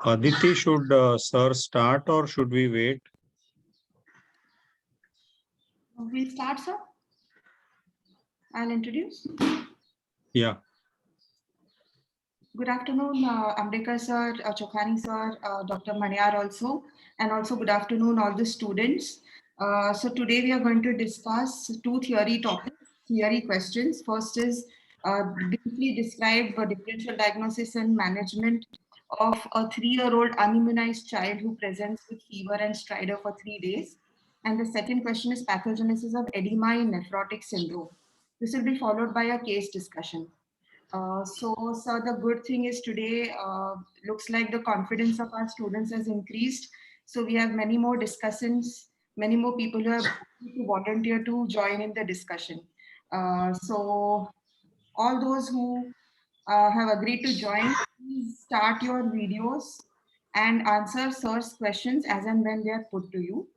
Aditi, should sir start or should we wait? We'll start, sir. I'll introduce. Yeah. Good afternoon, Amdekar sir, Chokhani sir, Dr. Manyar also, and also good afternoon all the students. So today we are going to discuss two theory topics, theory questions. First is briefly describe differential diagnosis and management of a 3-year-old unimmunized child who presents with fever and stridor for 3 days. And the second question is pathogenesis of edema in nephrotic syndrome. This will be followed by a case discussion. So the good thing is today looks like the confidence of our students has increased. So we have many more discussants, many more people who have to volunteer to join in the discussion. So all those who have agreed to join, please start your videos and answer sir's questions as and when they are put to you.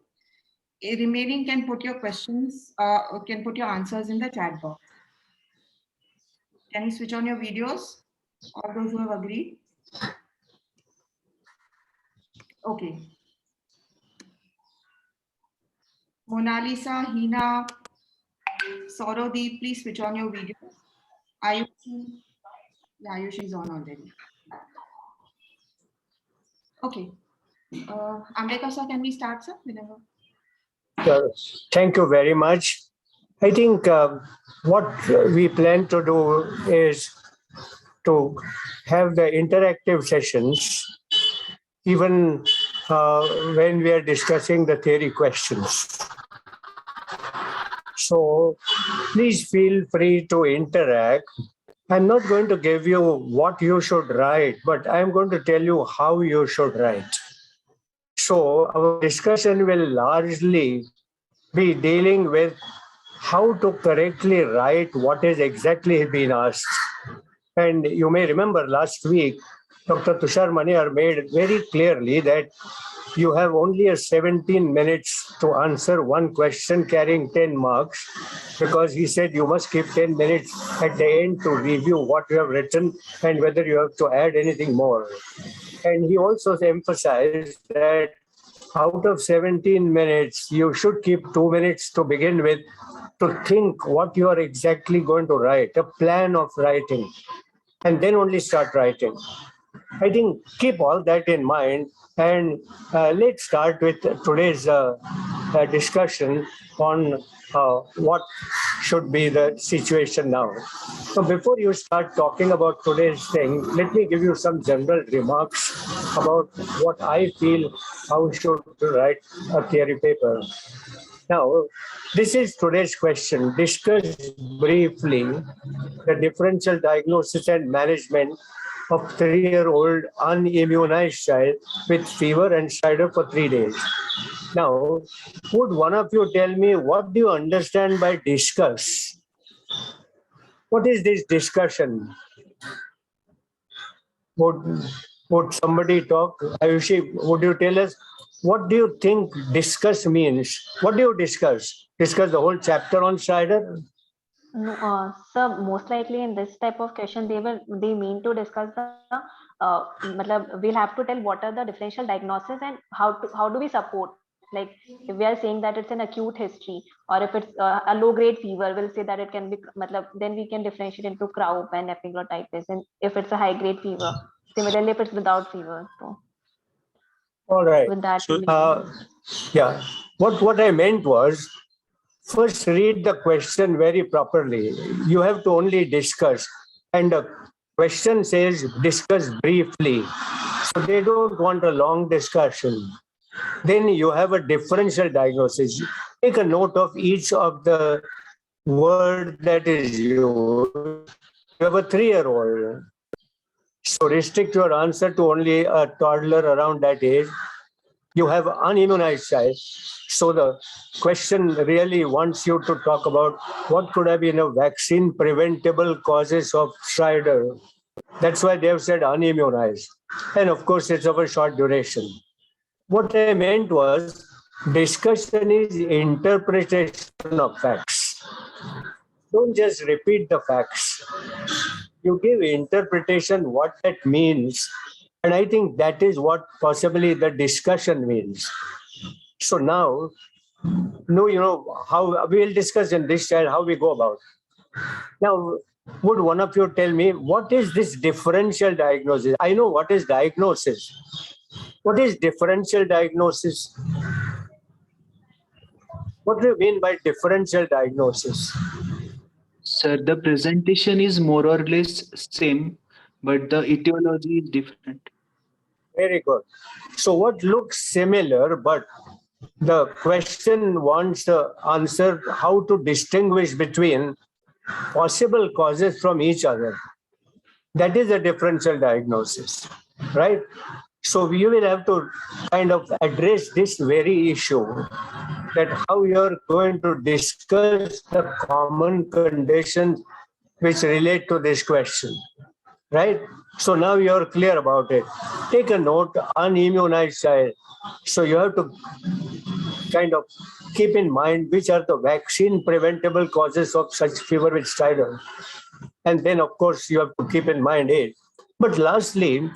Remaining can put your questions, can put your answers in the chat box. Can you switch on your videos? All those who have agreed? Okay. Mona Lisa, Hina, Saurodeep, please switch on your video. Ayushi, yeah, Ayushi is on already. Okay. Amrita sir, can we start, sir? Whenever. Thank you very much. I think what we plan to do is to have the interactive sessions even when we are discussing the theory questions. So please feel free to interact. I'm not going to give you what you should write, but I'm going to tell you how you should write. So our discussion will largely be dealing with how to correctly write what is exactly been asked. And you may remember last week, Dr. Tushar Maniar made it very clearly that you have only a 17 minutes to answer one question carrying 10 marks, because he said you must keep 10 minutes at the end to review what you have written and whether you have to add anything more. And he also emphasized that out of 17 minutes, you should keep 2 minutes to begin with to think what you are exactly going to write, a plan of writing, and then only start writing. I think keep all that in mind, and let's start with today's discussion on what should be the situation now. So before you start talking about today's thing, let me give you some general remarks about what I feel how should write a theory paper. Now, this is today's question. Discuss briefly the differential diagnosis and management of 3-year-old unimmunized child with fever and stridor for 3 days. Now, would one of you tell me what do you understand by discuss? What is this discussion? Would, would somebody talk? Ayushi, would you tell us what do you think discuss means? What do you discuss? Discuss the whole chapter on stridor? No, sir, most likely in this type of question, they mean to discuss the we'll have to tell what are the differential diagnosis and how do we support. Like if we are saying that it's an acute history, or if it's a low grade fever, we'll say that it can be then we can differentiate into croup and epiglottitis. And if it's a high grade fever, similarly if it's without fever, so All right. with that. So, Yeah. What I meant was first read the question very properly. You have to only discuss. And the question says discuss briefly. So they don't want a long discussion. Then you have a differential diagnosis. Take a note of each of the word that is used. You have a 3-year-old. So restrict your answer to only a toddler around that age. You have unimmunized child. So the question really wants you to talk about what could have been a vaccine preventable causes of stridor. That's why they have said unimmunized. And of course, it's of a short duration. What I meant was discussion is interpretation of facts. Don't just repeat the facts. You give interpretation what that means. And I think that is what possibly the discussion means. So now, how we will discuss in this child how we go about. Now, would one of you tell me what is this differential diagnosis? I know what is diagnosis. What is differential diagnosis? What do you mean by differential diagnosis? Sir, the presentation is more or less same, but the etiology is different. Very good. So what looks similar, but the question wants the answer how to distinguish between possible causes from each other. That is a differential diagnosis, right? So we will have to kind of address this very issue, that how you're going to discuss the common conditions which relate to this question, right? So now you're clear about it. Take a note, unimmunized child. So you have to kind of keep in mind which are the vaccine preventable causes of such fever with stridor. And then, of course, you have to keep in mind it. But lastly,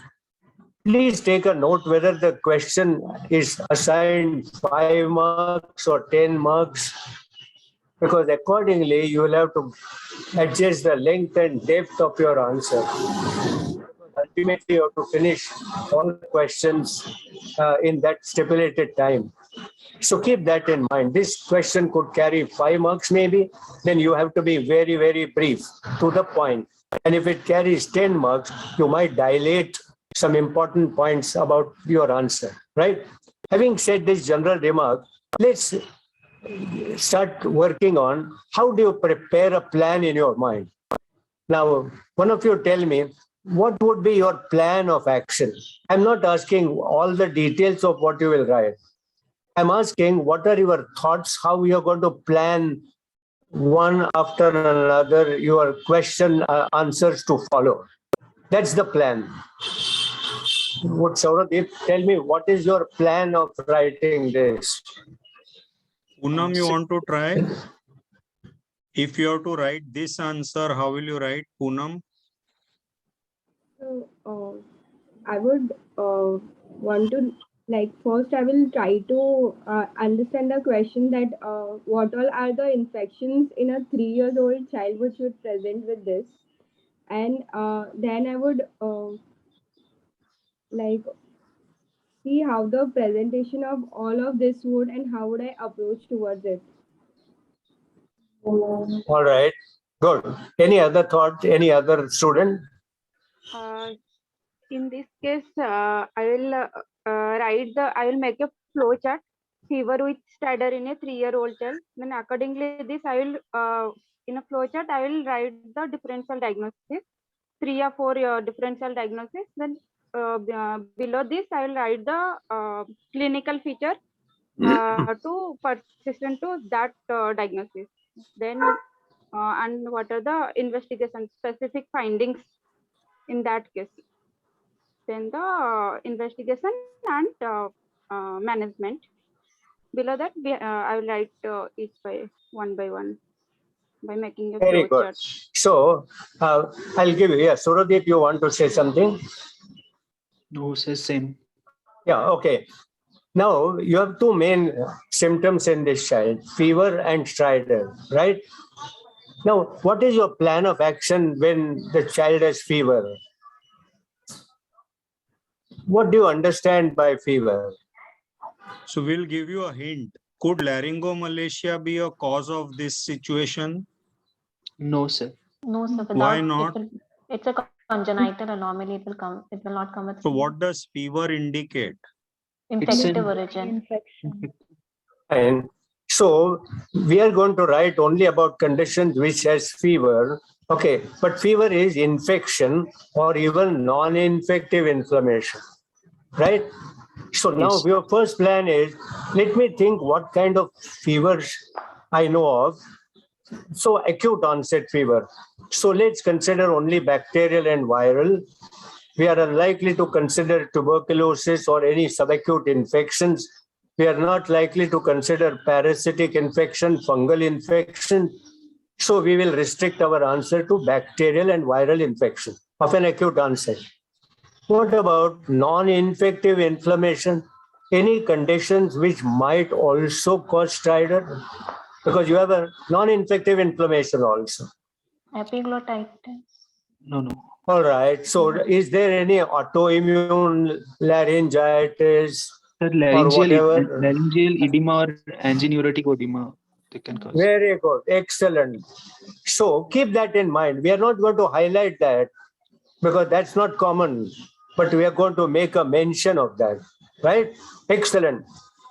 please take a note whether the question is assigned 5 marks or 10 marks, because accordingly you will have to adjust the length and depth of your answer. Ultimately, you have to finish all the questions in that stipulated time. So keep that in mind. This question could carry 5 marks maybe. Then you have to be very, very brief, to the point. And if it carries 10 marks, you might dilate some important points about your answer, right? Having said this general remark, let's start working on how do you prepare a plan in your mind. Now, one of you tell me, what would be your plan of action? I'm not asking all the details of what you will write. I'm asking, what are your thoughts, how you're going to plan one after another, your question answers to follow. That's the plan. Would Sauradeep tell me, what is your plan of writing this? Poonam, you want to try? If you have to write this answer, how will you write, Poonam? So, I would want to, like, first I will try to understand the question that what all are the infections in a 3-year-old child which should present with this, and then I would like see how the presentation of all of this would and how would I approach towards it. All right, good. Any other thought, any other student? In this case, I will make a flow chart, fever with stridor in a 3-year-old child. Then accordingly this, I will, in a flow chart, I will write the differential diagnosis, 3 or 4 differential diagnosis. Then below this, I will write the clinical feature to persistent to that diagnosis. Then, and what are the investigation specific findings in that case. Then the investigation and management. Below that, I will write each by one by making a Very flow good. chart. So I'll give you, yeah, Suradip, you want to say something? No, sir, same. Yeah, okay. Now you have two main symptoms in this child, fever and stridor, right? Now, what is your plan of action when the child has fever? What do you understand by fever? So we'll give you a hint. Could laryngomalacia be a cause of this situation? No, sir. No, sir. Why Without not? it's a congenital anomaly. It will not come with So what does fever indicate? infective origin. And so we are going to write only about conditions which has fever. Okay, but fever is infection or even non-infective inflammation, right? So now Yes. your first plan is, let me think what kind of fevers I know of. So acute onset fever. So let's consider only bacterial and viral. We are unlikely to consider tuberculosis or any subacute infections. We are not likely to consider parasitic infection, fungal infection. So we will restrict our answer to bacterial and viral infection of an acute onset. What about non-infective inflammation? Any conditions which might also cause stridor? Because you have a non-infective inflammation also. Epiglottitis. No. All right. So is there any autoimmune laryngitis Sir, or whatever? laryngeal edema or angioneuritic edema, they can cause. Very good. Excellent. So keep that in mind. We are not going to highlight that because that's not common, but we are going to make a mention of that, right? Excellent.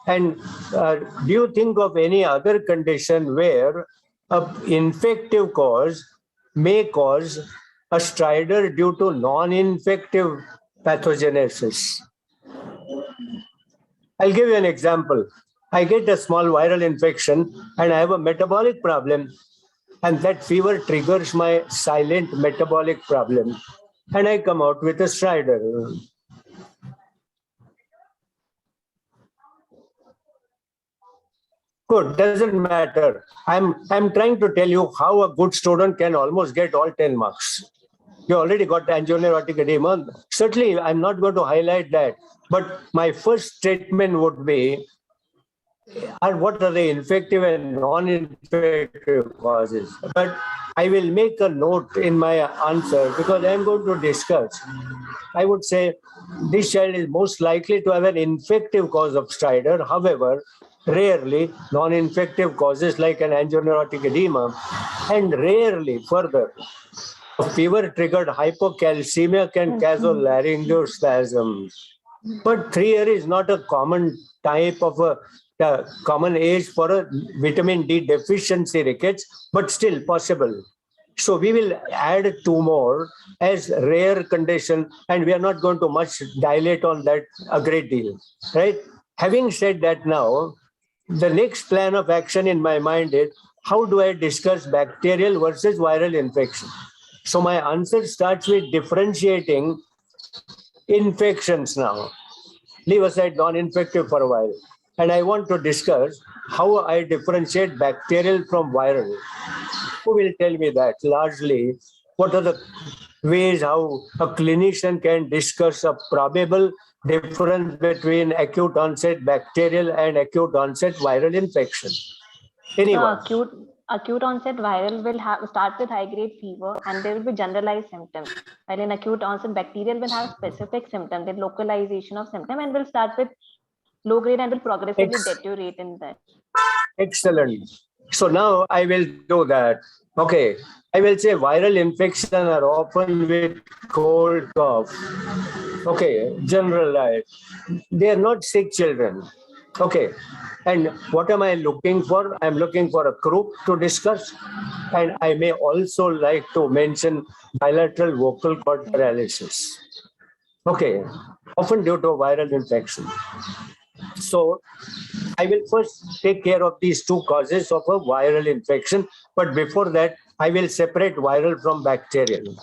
And do you think of any other condition where an infective cause may cause a stridor due to non-infective pathogenesis? I'll give you an example. I get a small viral infection and I have a metabolic problem, and that fever triggers my silent metabolic problem, and I come out with a stridor. Good, doesn't matter. I'm trying to tell you how a good student can almost get all 10 marks. You already got angioneuritic edema. Certainly, I'm not going to highlight that. But my first statement would be, what are the infective and non-infective causes. But I will make a note in my answer because I'm going to discuss. I would say this child is most likely to have an infective cause of stridor. However, rarely non-infective causes like an angioneurotic edema, and rarely further a fever-triggered hypocalcemia can cause a laryngospasm. But 3 years is not a common type of a common age for a vitamin D deficiency rickets, but still possible. So we will add 2 more as rare condition, and we are not going to much dilate on that a great deal, right? Having said that, now the next plan of action in my mind is how do I discuss bacterial versus viral infection? So my answer starts with differentiating infections now. Leave aside non-infective for a while. And I want to discuss how I differentiate bacterial from viral. Who will tell me that largely? What are the ways how a clinician can discuss a probable difference between acute onset bacterial and acute onset viral infection? So Anyone? acute onset viral will start with high grade fever and there will be generalized symptoms. While in acute onset bacterial will have specific symptoms, the localization of symptom and will start with low grade and will progressively deteriorate in that. Excellent. So now I will do that. Okay. I will say viral infection are often with cold cough. Okay, generalized. They are not sick children. Okay. And what am I looking for? I'm looking for a group to discuss. And I may also like to mention bilateral vocal cord paralysis. Okay. Often due to viral infection. So I will first take care of these 2 causes of a viral infection. But before that, I will separate viral from bacterial.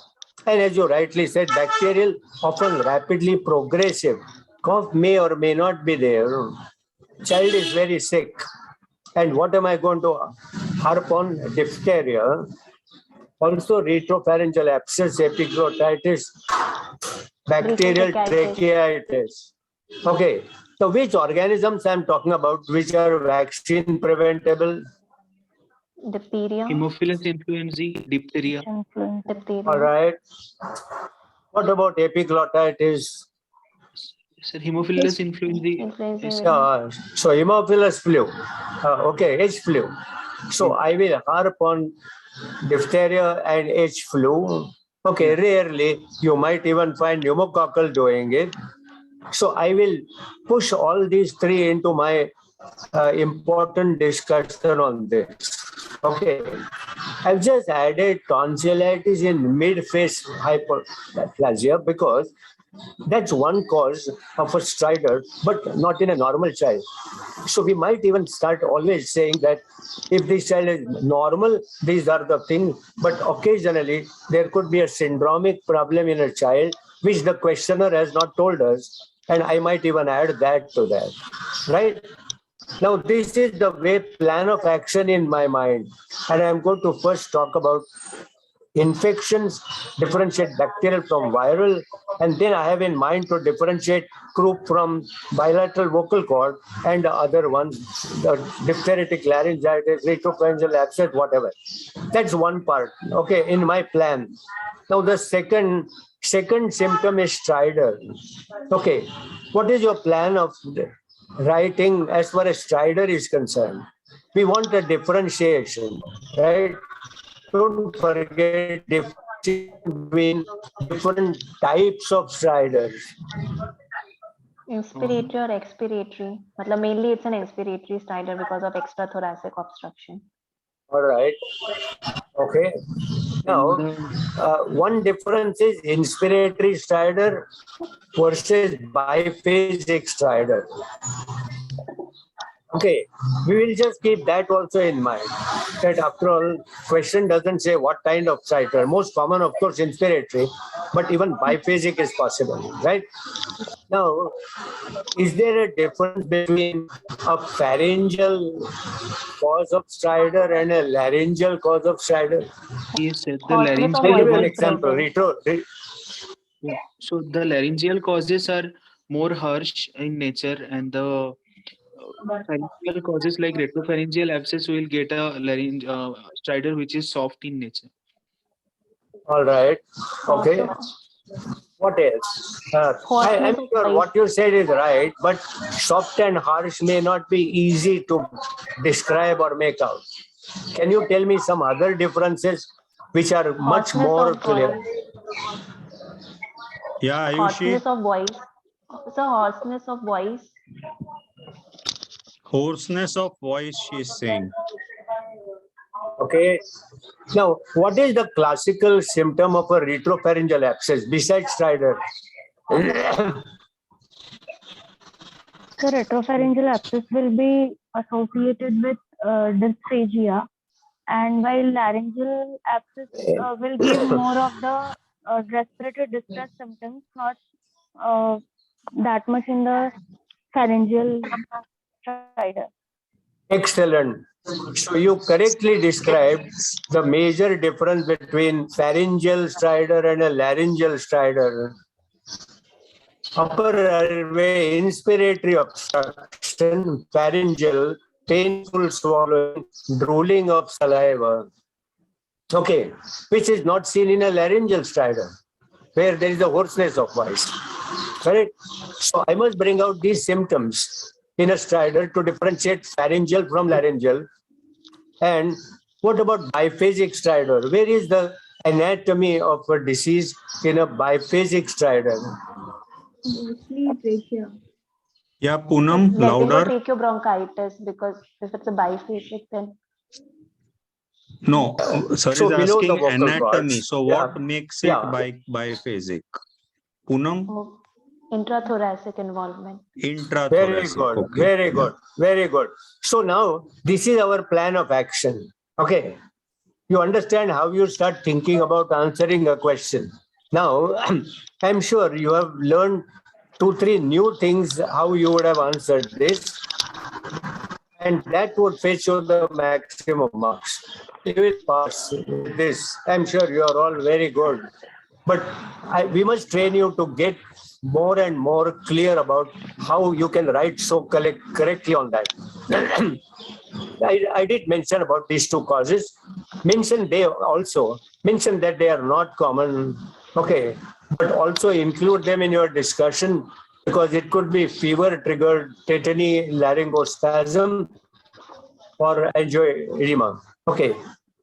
And as you rightly said, bacterial often rapidly progressive. Cough may or may not be there. Child is very sick. And what am I going to harp on? Diphtheria. Also retropharyngeal abscess, epiglottitis, bacterial tracheitis. Okay. So which organisms I'm talking about, which are vaccine preventable? Diphtheria. Haemophilus influenzae, diphtheria. Diphtheria. All right. What about epiglottitis? Sir, Haemophilus influenzae. Influenza. So Haemophilus flu. Okay, H flu. So I will harp on diphtheria and H flu. Okay, rarely you might even find pneumococcal doing it. So I will push all these 3 into my important discussion on this. Okay. I've just added tonsillitis in mid-face hyperplasia because that's one cause of a stridor, but not in a normal child. So we might even start always saying that if this child is normal, these are the things, but occasionally there could be a syndromic problem in a child, which the questioner has not told us. And I might even add that to that, right? Now, this is the way plan of action in my mind. And I'm going to first talk about infections, differentiate bacterial from viral, and then I have in mind to differentiate croup from bilateral vocal cord and the other one, the diphtheritic laryngitis, retropharyngeal abscess, whatever. That's one part, okay, in my plan. Now, the second symptom is stridor. Okay, what is your plan of writing as far as stridor is concerned? We want a differentiation, right? Don't forget between different types of stridors. Inspiratory or expiratory? Mainly it's an inspiratory stridor because of extrathoracic obstruction. All right. Okay. Now, one difference is inspiratory stridor versus biphasic stridor. Okay, we will just keep that also in mind. That after all, question doesn't say what kind of stridor. Most common, of course, inspiratory, but even biphasic is possible, right? Now, is there a difference between a pharyngeal cause of stridor and a laryngeal cause of stridor? Yes, sir. The I'll laryngeal give you an one. example. So the laryngeal causes are more harsh in nature, and the Pharyngeal causes like retropharyngeal abscess will get a stridor which is soft in nature. All right. Okay. Also, What else? I'm hoarseness of sure voice. what you said is right, but soft and harsh may not be easy to describe or make out. Can you tell me some other differences which are much Hoarseness more of clear? voice. Yeah, Ayushi, Hoarseness of voice. So hoarseness of voice. hoarseness of voice, she is saying. Okay. Now, what is the classical symptom of a retropharyngeal abscess besides stridor? The retropharyngeal abscess will be associated with dysphagia, and while laryngeal abscess will give more of the respiratory distress symptoms, not that much in the pharyngeal stridor. Excellent. So you correctly described the major difference between pharyngeal stridor and a laryngeal stridor. Upper airway inspiratory obstruction, pharyngeal, painful swallowing, drooling of saliva. Okay, which is not seen in a laryngeal stridor, where there is a hoarseness of voice. Correct? So I must bring out these symptoms in a stridor to differentiate pharyngeal from laryngeal. And what about biphasic stridor? Where is the anatomy of a disease in a biphasic stridor? Mostly trachea. Yeah, Poonam, Getting a louder. tracheobronchitis, because if it's a biphasic, then No, sir So is below the asking vocal anatomy. cords. So Yeah. what makes it Yeah. biphasic? Poonam, oh, intrathoracic involvement. Very intrathoracic. good. Okay. Very good. Very good. So now this is our plan of action. Okay. You understand how you start thinking about answering a question. Now, I'm sure you have learned 2-3 new things how you would have answered this, and that would fetch you the maximum marks. You will pass with this. I'm sure you are all very good. But we must train you to get more and more clear about how you can write so correctly on that. I did mention about these two causes. Mention that they are not common. Okay, but also include them in your discussion, because it could be fever triggered tetany, laryngospasm, or angioedema. Okay.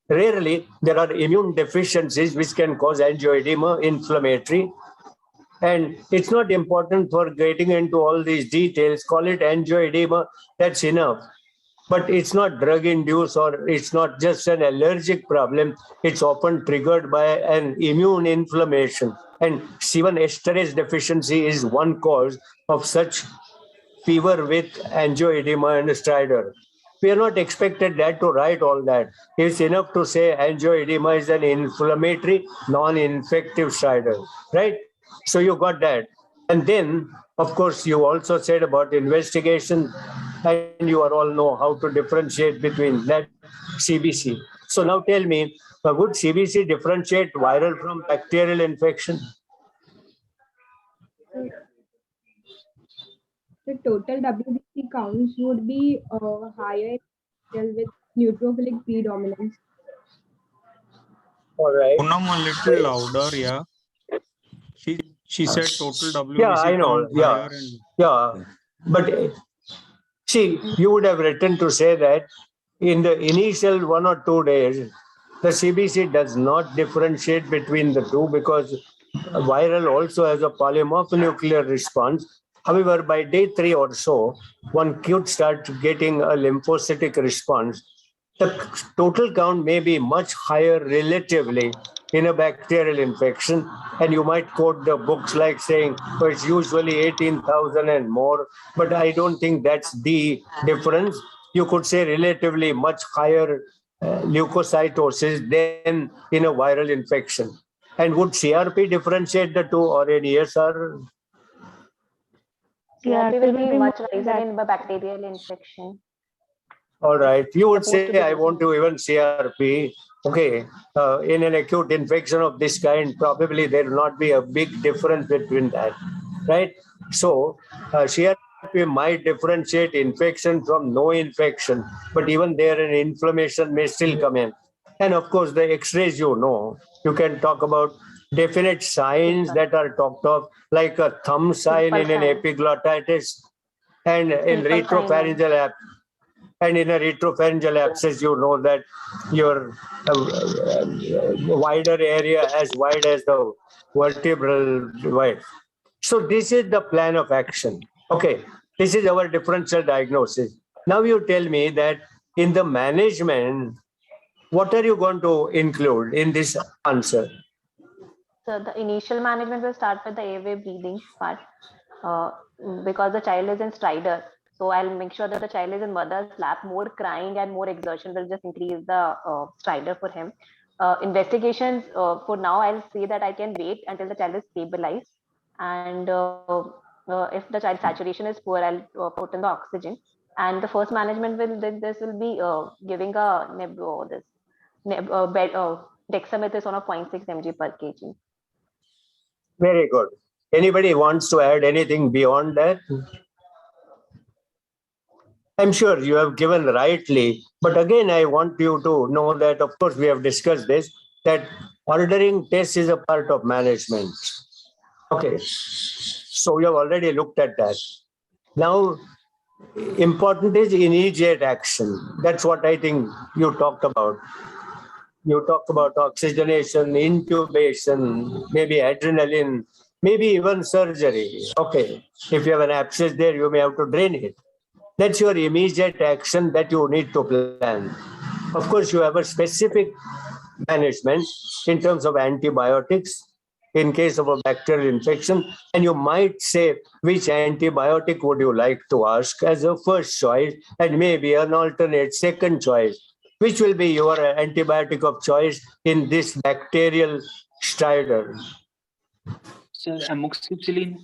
Rarely there are immune deficiencies which can cause angioedema, inflammatory. And it's not important for getting into all these details. Call it angioedema, that's enough. But it's not drug induced, or it's not just an allergic problem. It's often triggered by an immune inflammation. And C1 esterase deficiency is one cause of such fever with angioedema and stridor. We are not expected that to write all that. It's enough to say angioedema is an inflammatory, non-infective stridor, right? So you got that. And then, of course, you also said about investigation, and you are all know how to differentiate between that CBC. So now tell me, would CBC differentiate viral from bacterial infection? The total WBC counts would be higher with neutrophilic predominance. All right. Poonam, a little louder, yeah. She said total WBC Yeah, I know. count higher and Yeah. But see, you would have written to say that in the initial 1 or 2 days, the CBC does not differentiate between the two, because viral also has a polymorphonuclear response. However, by day 3 or so, one could start getting a lymphocytic response. The total count may be much higher relatively in a bacterial infection, and you might quote the books like saying, oh, it's usually 18,000 and more, but I don't think that's the difference. You could say relatively much higher leukocytosis than in a viral infection. And would CRP differentiate the two, or an ESR? CRP will be much more riser than in a bacterial infection. All right. You would Supposed to say, be I want to even CRP. Okay. In an acute infection of this kind, probably there will not be a big difference between that. Right? So, CRP we might differentiate infection from no infection, but even there an inflammation may still come in. And of course, the X-rays, you can talk about definite signs that are talked of, like a thumb sign in an sign. epiglottitis and in Simple sign, retropharyngeal and in a retropharyngeal abscess, that your wider area as wide as the vertebral wide. So this is the plan of action. Okay, this is our differential diagnosis. Now you tell me that in the management, what are you going to include in this answer? So the initial management will start with the airway breathing part, uh, because the child is in stridor. So I'll make sure that the child is in mother's lap. More crying and more exertion will just increase the stridor for him. Investigations, for now, I'll say that I can wait until the child is stabilized. And if the child saturation is poor, I'll put in the oxygen. And the first management this will be giving a dexamethasone of 0.6 mg per kg. Very good. Anybody wants to add anything beyond that? I'm sure you have given rightly, but again, I want you to know that, of course, we have discussed this, that ordering tests is a part of management. Okay, so we have already looked at that. Now, important is immediate action. That's what I think you talked about. You talked about oxygenation, intubation, maybe adrenaline, maybe even surgery. Okay, if you have an abscess there, you may have to drain it. That's your immediate action that you need to plan. Of course, you have a specific management in terms of antibiotics in case of a bacterial infection. And you might say, which antibiotic would you like to ask as a first choice, and maybe an alternate second choice. Which will be your antibiotic of choice in this bacterial stridor? Sir, amoxicillin.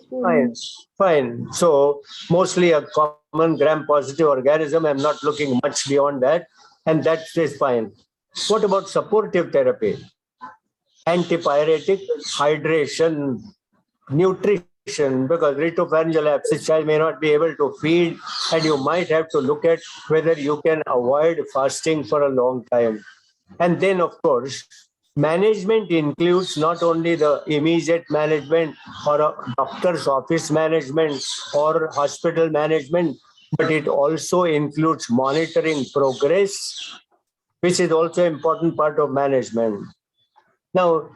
Fine, fine. So mostly a common gram-positive organism. I'm not looking much beyond that, and that is fine. What about supportive therapy? Antipyretic, hydration, nutrition, because retropharyngeal abscess child may not be able to feed, and you might have to look at whether you can avoid fasting for a long time. And then, of course, management includes not only the immediate management or a doctor's office management or hospital management, but it also includes monitoring progress, which is also an important part of management. Now,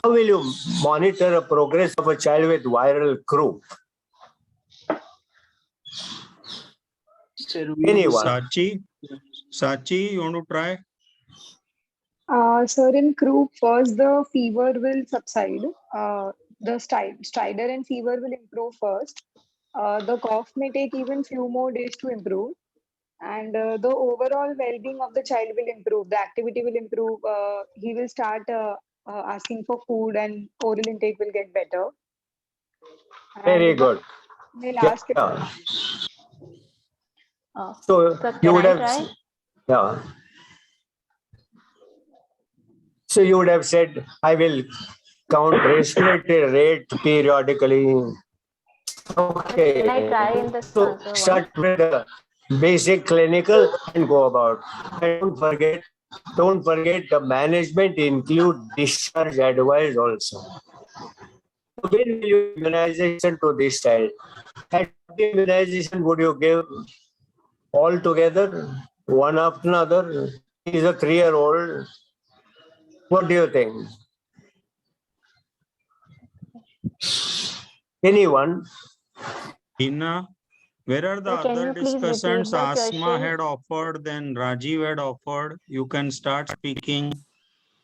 how will you monitor a progress of a child with viral croup? Sir, Anyone? Sachi, you want to try? Sir, in croup, first the fever will subside. The stridor and fever will improve first. The cough may take even few more days to improve. And the overall well-being of the child will improve. The activity will improve. He will start asking for food, and oral intake will get better. Very good. My last Yeah. So you would have, try? yeah. So you would have said, I will count respiratory rate periodically. Okay. Can I try in this So answer start with the basic clinical and go about. And don't forget the management include discharge advice also. When will you immunization to this child? And what immunization would you give all together, one after another? He's a 3-year-old. What do you think? Anyone? Hina, where are the Sir, can other you please repeat discussants the Asma question? had offered, then Rajiv had offered? You can start speaking.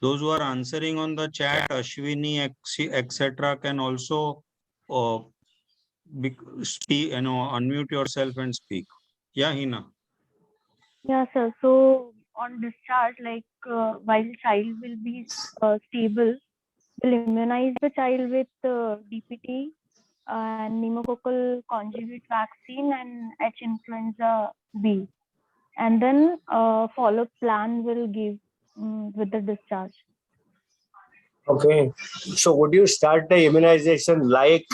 Those who are answering on the chat, Ashwini, etc., can also speak, unmute yourself and speak. Yeah, Hina. Yeah, sir. So on discharge, while child will be stable, we'll immunize the child with DPT and pneumococcal conjugate vaccine and H influenza B. And then follow-up plan will give with the discharge. Okay. So would you start the immunization like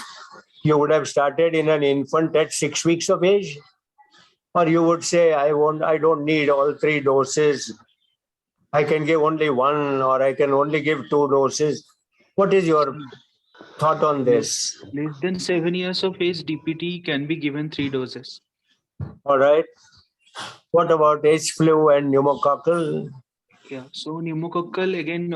You would have started in an infant at 6 weeks of age? Or you would say, I don't need all 3 doses. I can give only 1, or I can only give 2 doses. What is your thought on this? Less than 7 years of age, DPT can be given 3 doses. All right. What about H flu and pneumococcal? Yeah, so pneumococcal again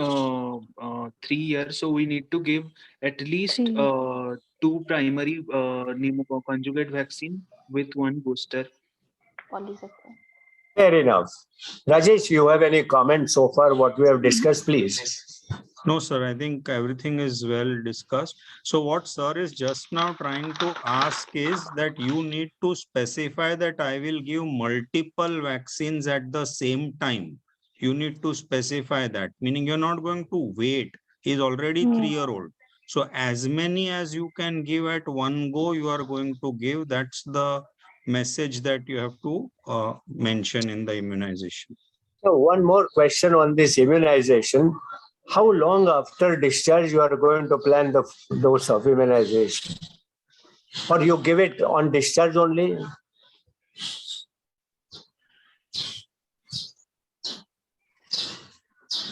3 years. So we need to give at least 2 primary pneumococcal conjugate vaccine with 1 booster. Polysaccharide. Fair enough. Rajesh, you have any comments so far what we have discussed, please? No, sir, I think everything is well discussed. So what sir is just now trying to ask is that you need to specify that I will give multiple vaccines at the same time. You need to specify that, meaning you're not going to wait. He's already 3-year-old. So as many as you can give at one go, you are going to give. That's the message that you have to mention in the immunization. So one more question on this immunization. How long after discharge you are going to plan the dose of immunization? Or you give it on discharge only?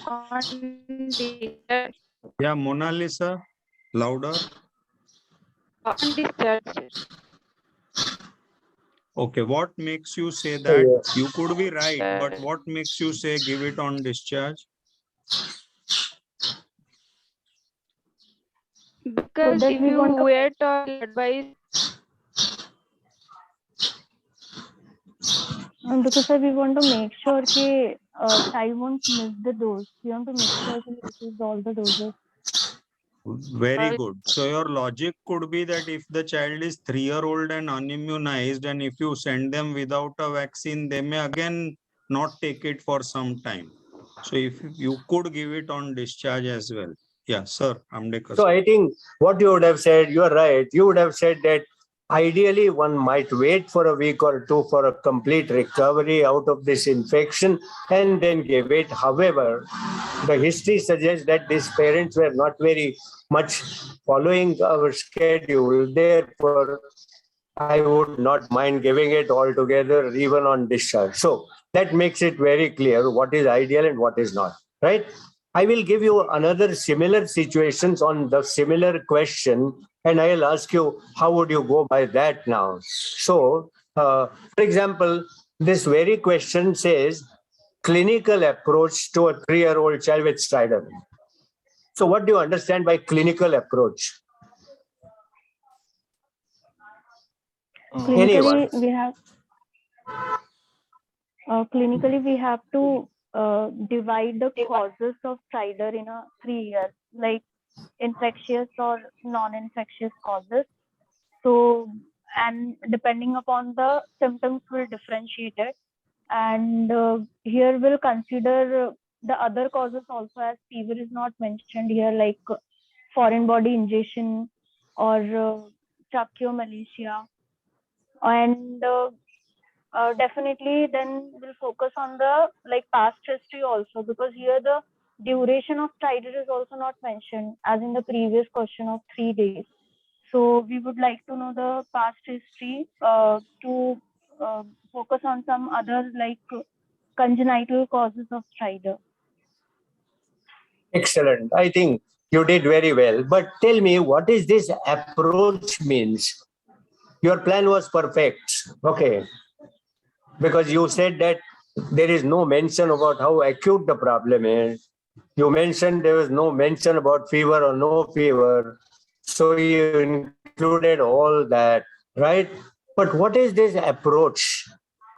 On discharge. Yeah, Mona Lisa, louder. On discharge. Okay, what makes you say that? You could be right, but what makes you say give it on discharge? Because if you wait or advise. Because sir, we want to make sure that child won't miss the dose. We want to make sure he receives all the doses. Very good. So your logic could be that if the child is 3-year-old and unimmunized, and if you send them without a vaccine, they may again not take it for some time. So if you could give it on discharge as well. Yeah, sir, Amdekar. So I think what you would have said, you are right. You would have said that ideally one might wait for a week or 2 for a complete recovery out of this infection and then give it. However, the history suggests that these parents were not very much following our schedule. Therefore, I would not mind giving it all together, even on discharge. So that makes it very clear what is ideal and what is not, right? I will give you another similar situations on the similar question, and I'll ask you, how would you go by that now? So, for example, this very question says, clinical approach to a 3-year-old child with stridor. So what do you understand by clinical approach? Clinically, we have to divide the causes of stridor in a 3 years, like infectious or non-infectious causes. So, and depending upon the symptoms, will differentiate it. And here we'll consider the other causes also, as fever is not mentioned here, like foreign body ingestion or tracheomalacia. And definitely then we'll focus on the past history also, because here the duration of stridor is also not mentioned as in the previous question of 3 days. So we would like to know the past history to focus on some other congenital causes of stridor. Excellent. I think you did very well. But tell me, what is this approach means? Your plan was perfect. Okay. Because you said that there is no mention about how acute the problem is. You mentioned there was no mention about fever or no fever. So you included all that, right? But what is this approach?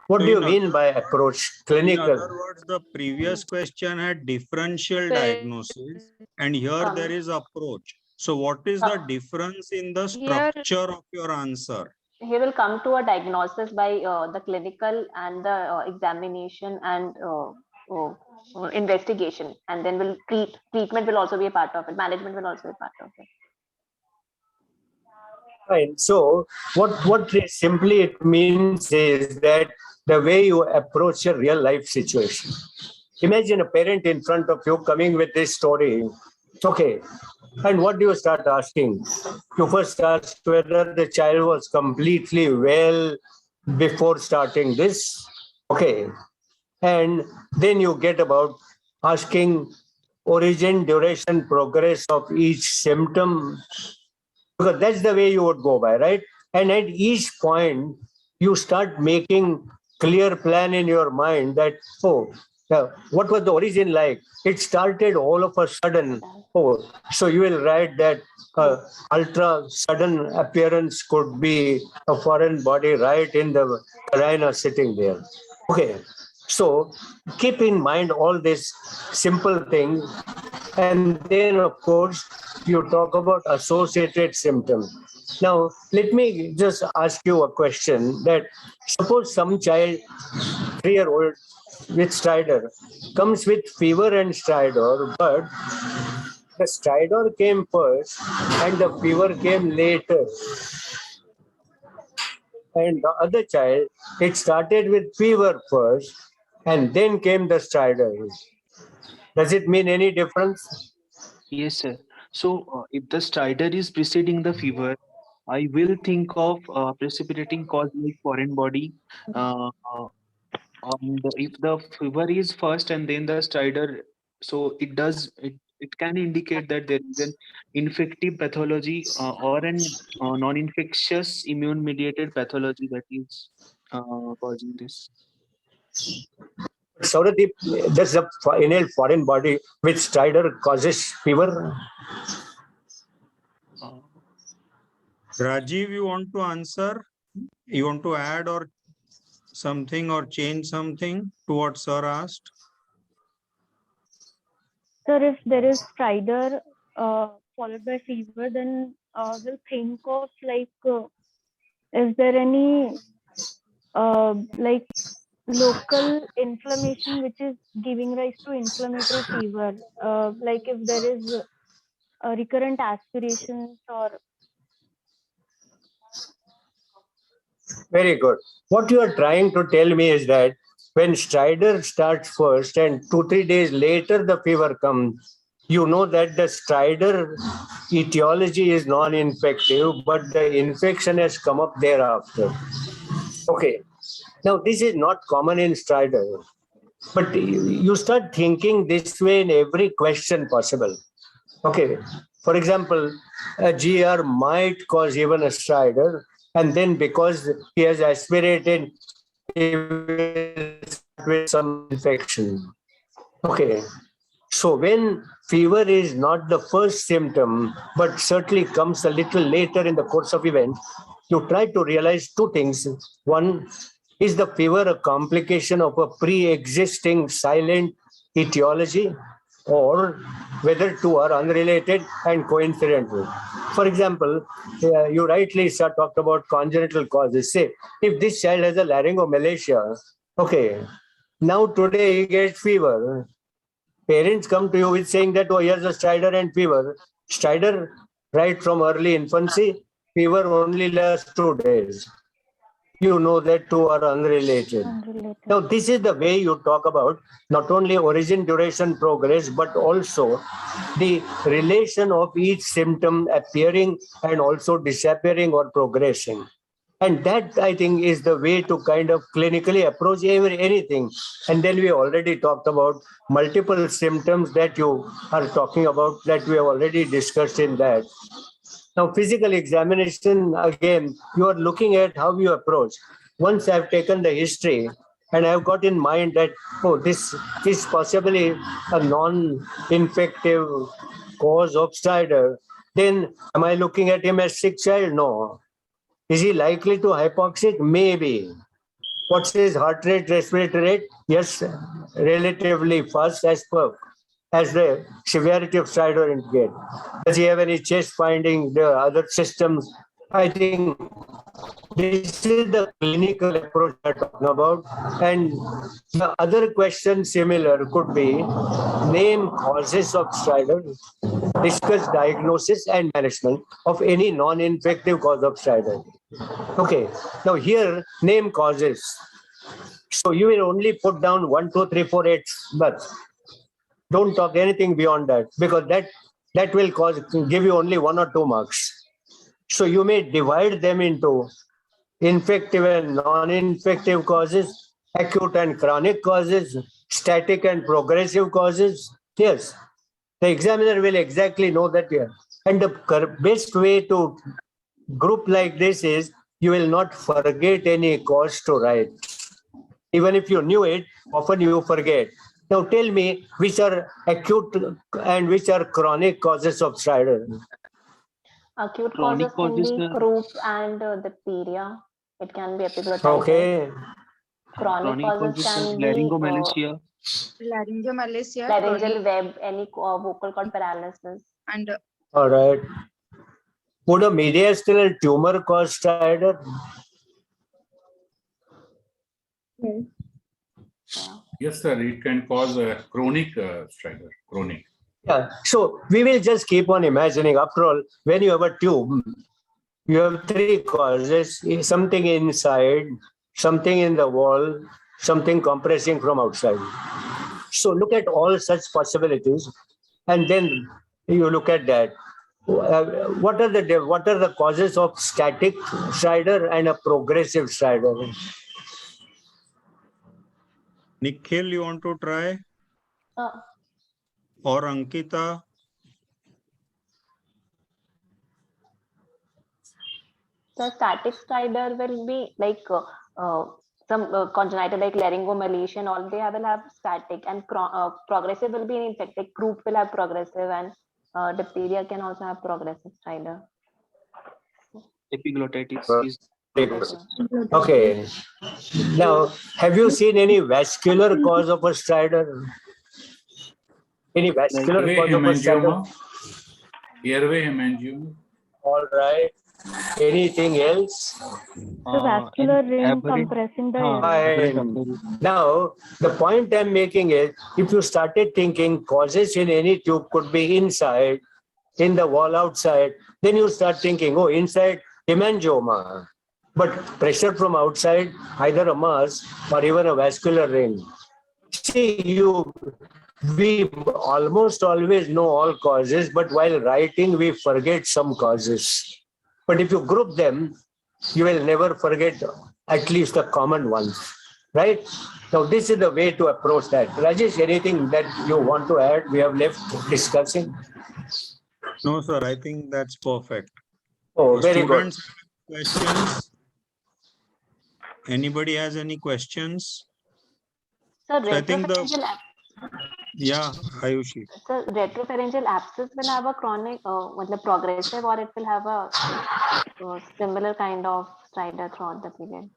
What do you mean by approach? Clinical. In other words, the previous question had differential diagnosis, and here there is approach. So what is the difference in the structure of your answer? He will come to a diagnosis by the clinical and the examination and investigation, and then will treatment will also be a part of it. Management will also be a part of it. Fine. So what simply it means is that the way you approach a real life situation. Imagine a parent in front of you coming with this story. Okay, And what do you start asking? You first ask whether the child was completely well before starting this. Okay. And then you get about asking origin, duration, progress of each symptom, because that's the way you would go by, right? And at each point, you start making clear plan in your mind that, oh, what was the origin like? It started all of a sudden. Oh, so you will write that ultra sudden appearance could be a foreign body right in the arena sitting there. Okay, so keep in mind all these simple things, and then of course you talk about associated symptoms. Now let me just ask you a question: that suppose some child, 3-year-old with stridor, comes with fever and stridor, but the stridor came first and the fever came later. And the other child, it started with fever first and then came the stridor. Does it mean any difference? Yes, sir. So, if the stridor is preceding the fever, I will think of precipitating cause like foreign body. Uh, uh, if the fever is first and then the stridor, so it can indicate that there is an infective pathology or an non-infectious immune-mediated pathology that is causing this. Sauradeep, does the inhaled foreign body with stridor causes fever? Uh, Rajiv, you want to answer? You want to add or something or change something to what sir asked? Sir, if there is stridor followed by fever, then we'll think of like, is there any like local inflammation which is giving rise to inflammatory fever? Like if there is recurrent aspirations or. Very good. What you are trying to tell me is that when stridor starts first and 2-3 days later the fever comes, you know that the stridor etiology is non-infective, but the infection has come up thereafter. Okay. Now, this is not common in stridor, but you start thinking this way in every question possible. Okay. For example, a GR might cause even a stridor, and then because he has aspirated, he will start with some infection. Okay. So when fever is not the first symptom, but certainly comes a little later in the course of events, you try to realize two things. One, is the fever a complication of a pre-existing silent etiology, or whether two are unrelated and coincidental? For example, you rightly sir talked about congenital causes. Say, if this child has a laryngomalacia, okay, now today he gets fever. Parents come to you with saying that, oh, here's a stridor and fever. Stridor right from early infancy, fever only lasts 2 days. You know that two are unrelated. Now, this is the way you talk about not only origin, duration, progress, but also the relation of each symptom appearing and also disappearing or progressing. And that, I think, is the way to kind of clinically approach anything. And then we already talked about multiple symptoms that you are talking about that we have already discussed in that. Now, physical examination, again, you are looking at how you approach. Once I've taken the history and I've got in mind that, oh, this is possibly a non-infective cause of stridor, then am I looking at him as sick child? No. Is he likely to hypoxic? Maybe. What's his heart rate, respiratory rate? Yes, relatively fast as the severity of stridor indicate. Does he have any chest finding, the other systems? I think this is the clinical approach we're talking about. And the other question similar could be name causes of stridor, discuss diagnosis and management of any non-infective cause of stridor. Okay, now here name causes. So you will only put down 1, 2, 3, 4, 8, but don't talk anything beyond that, because that that will give you only 1 or 2 marks. So you may divide them into infective and non-infective causes, acute and chronic causes, static and progressive causes. Yes, the examiner will exactly know that here. And the best way to group like this is you will not forget any cause to write. Even if you knew it, often you forget. Now tell me which are acute and which are chronic causes of stridor. Acute Chronic causes can causes, be croup and diphtheria. It can be epiglottitis. Okay. Chronic causes can be laryngomalacia, Laryngomalacia, laryngeal chronic, web, any vocal cord paralysis. and All right. Would a mediastinal tumor cause stridor? Yes. Yes, sir. It can cause a chronic stridor. Chronic. Yeah. So we will just keep on imagining. After all, when you have a tube, you have 3 causes: something inside, something in the wall, something compressing from outside. So look at all such possibilities, and then you look at that. What are the causes of static stridor and a progressive stridor? Nikhil, you want to try? Or Ankita? So static stridor will be like some congenital like laryngomalacia and all. They will have static, and progressive will be infected. Like croup will have progressive, and diphtheria can also have progressive stridor. epiglottitis is Okay. Now, have you seen any vascular cause of a stridor? Any vascular Airway cause of a stridor? hemangioma. Airway hemangioma. All right. Anything else? The vascular ring aberrant- compressing the air. Fine. Now, the point I'm making is, if you started thinking causes in any tube could be inside, in the wall outside, then you start thinking, oh, inside hemangioma. But pressure from outside, either a mass or even a vascular ring. See, we almost always know all causes, but while writing, we forget some causes. But if you group them, you will never forget at least the common ones, right? So this is the way to approach that. Rajesh, anything that you want to add? We have left discussing. No, sir. I think that's perfect. Oh, very good. Students, questions? Anybody has any questions? So So I think retropharyngeal yeah, Ayushi. so retropharyngeal abscess will have a chronic, progressive, or it will have a similar kind of stridor throughout the period.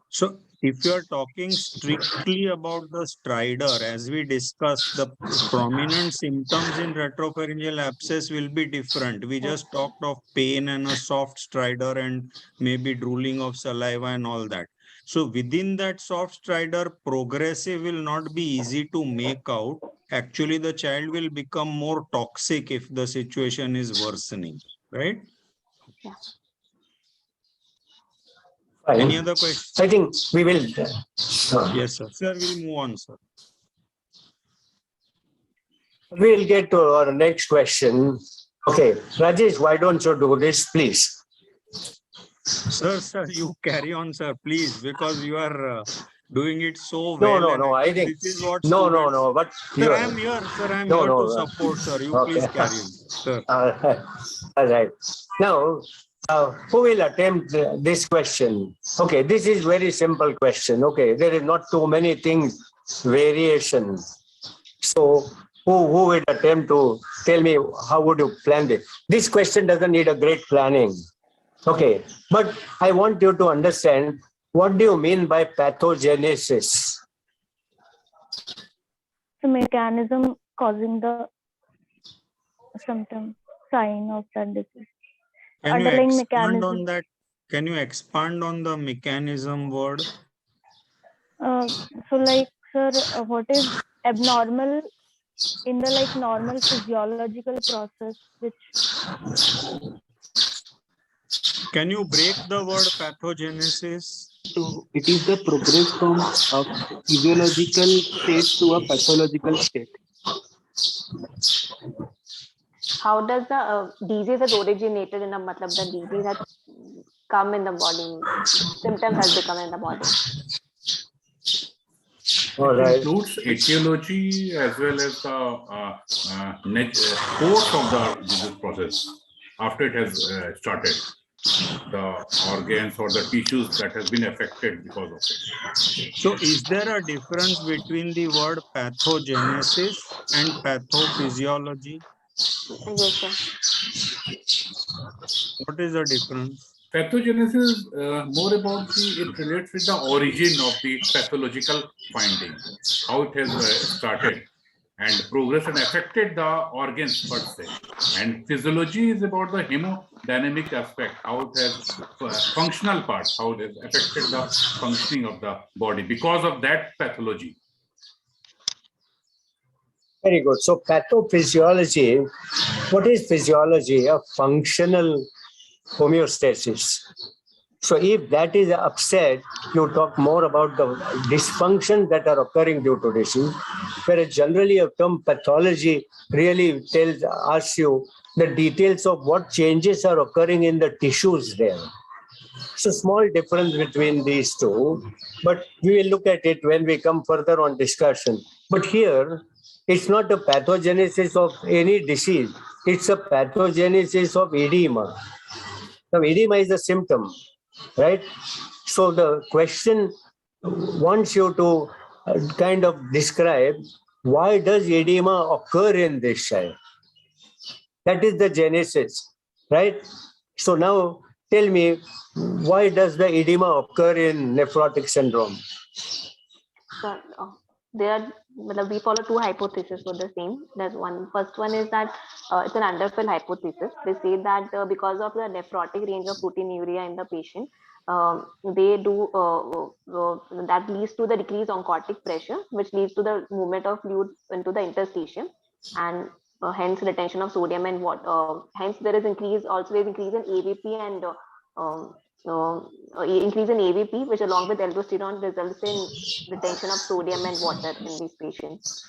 So if you are talking strictly about the stridor, as we discussed, the prominent symptoms in retropharyngeal abscess will be different. We just talked of pain and a soft stridor and maybe drooling of saliva and all that. So within that soft stridor, progressive will not be easy to make out. Actually, the child will become more toxic if the situation is worsening, right? Yeah. Fine. Any other questions? I think we will. Yes, sir. Sir, we'll move on, sir. We'll get to our next question. Okay, Rajesh, why don't you do this, please? Sir, you carry on, sir, please, because you are doing it so well. No. I think this is what no. But sir, I'm here, sir. I'm No, here no, to support, sir. You okay. please carry on, sir. All right. Now, who will attempt this question? Okay, this is very simple question. Okay, there is not too many things, variation. So, who would attempt to tell me how would you plan this? This question doesn't need a great planning. Okay, but I want you to understand, what do you mean by pathogenesis? The mechanism causing the symptom, sign of that disease. Can you Underlying expand mechanism. on that? Can you expand on the mechanism word? So like, sir, what is abnormal in the like normal physiological process, which Can you break the word pathogenesis? So it is the progress from a physiological state to a pathological state. how does the disease has originated in a matlab the disease has come in the body, symptoms has become in the body. All It right. includes etiology as well as the course of the disease process after it has started, the organs or the tissues that has been affected because of it. So is there a difference between the word pathogenesis and pathophysiology? Yes, sir. What is the difference? Pathogenesis is more about it relates with the origin of the pathological finding, how it has started and progressed and affected the organs per se. And physiology is about the hemodynamic aspect, how it has functional part, how it has affected the functioning of the body because of that pathology. Very good. So pathophysiology, what is physiology? A functional homeostasis. So if that is upset, you talk more about the dysfunctions that are occurring due to disease, whereas generally a term pathology really asks you the details of what changes are occurring in the tissues there. So small difference between these two, but we will look at it when we come further on discussion. But here, it's not a pathogenesis of any disease. It's a pathogenesis of edema. Now, edema is a symptom, right? So the question wants you to kind of describe why does edema occur in this child? That is the genesis, right? So now tell me, why does the edema occur in nephrotic syndrome? So there are, we follow two hypotheses for the same. There's one. First one is that it's an underfill hypothesis. They say that because of the nephrotic range of proteinuria in the patient, they do that leads to the decreased oncotic pressure, which leads to the movement of fluid into the interstitium, and hence retention of sodium and water. Hence there is increase increase in AVP and increase in AVP, which along with aldosterone results in retention of sodium and water in these patients.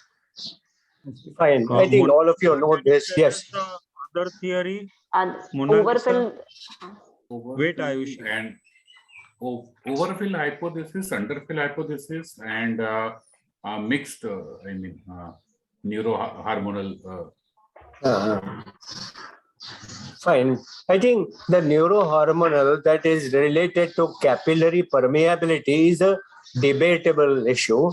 Fine. I think all of you know this. Yes. The other theory. And Monalisa? Wait, Ayushi. And overfill hypothesis, underfill hypothesis, and mixed, neurohormonal. Fine. I think the neurohormonal that is related to capillary permeability is a debatable issue.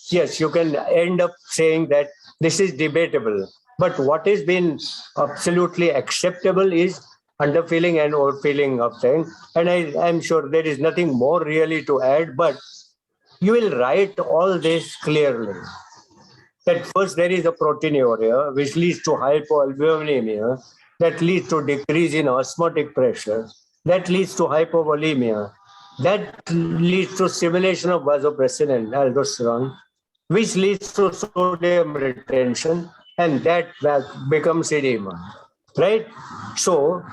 Yes, you can end up saying that this is debatable. But what has been absolutely acceptable is underfilling and overfilling of things. And I'm sure there is nothing more really to add, but you will write all this clearly. That first there is a proteinuria, which leads to hypoalbuminemia, that leads to decrease in osmotic pressure, that leads to hypovolemia, that leads to stimulation of vasopressin and aldosterone, which leads to sodium retention, and that becomes edema, right? So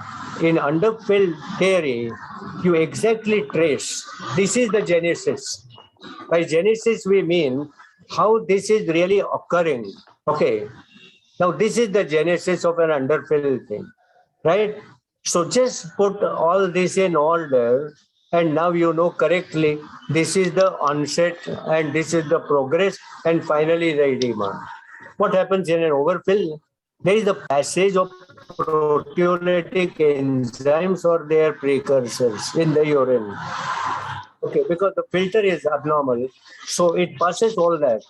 in underfilled theory, you exactly trace, this is the genesis. By genesis, we mean how this is really occurring. Okay. Now, this is the genesis of an underfilled thing, right? So just put all this in order, and now you know correctly, this is the onset and this is the progress, and finally the edema. What happens in an overfill? There is a passage of proteolytic enzymes or their precursors in the urine. Okay, because the filter is abnormal, so it passes all that,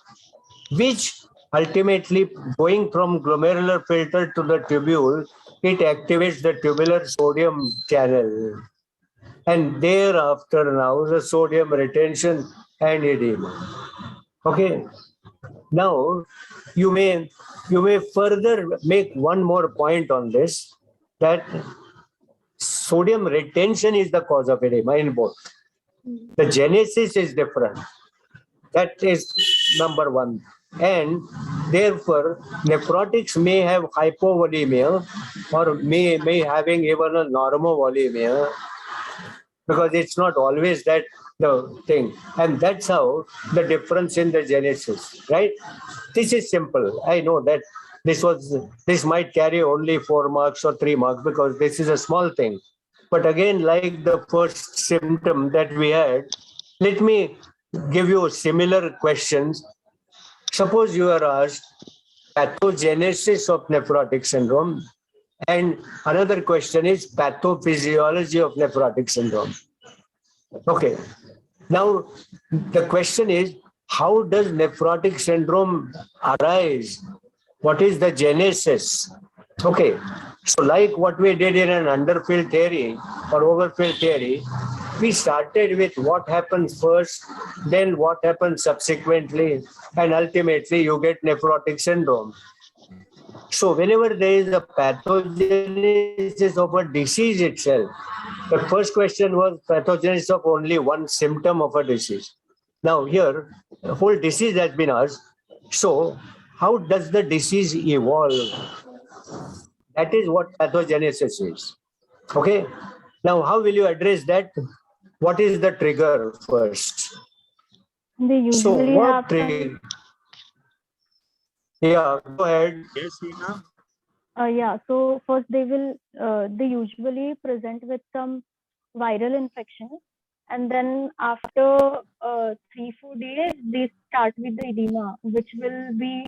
which ultimately going from glomerular filter to the tubule, it activates the tubular sodium channel. And thereafter now the sodium retention and edema. Okay. Now you may further make one more point on this, that sodium retention is the cause of edema in both. The genesis is different. That is number one. And therefore, nephrotics may have hypovolemia or may having even a normovolemia, because it's not always that the thing. And that's how the difference in the genesis, right? This is simple. I know that this might carry only 4 marks or 3 marks because this is a small thing. But again, like the first symptom that we had, let me give you similar questions. Suppose you are asked pathogenesis of nephrotic syndrome, and another question is pathophysiology of nephrotic syndrome. Okay. Now, the question is, how does nephrotic syndrome arise? What is the genesis? Okay. So, like what we did in an underfill theory or overfill theory, we started with what happens first, then what happens subsequently, and ultimately you get nephrotic syndrome. So, whenever there is a pathogenesis of a disease itself, the first question was pathogenesis of only one symptom of a disease. Now, here, the whole disease has been asked. So, how does the disease evolve? That is what pathogenesis is. Okay. Now, how will you address that? What is the trigger first? They So, usually what have trigger? some. Yeah, go ahead. Yes, Hina? Yeah. So first they usually present with some viral infection, and then after 3-4 days they start with the edema, which will be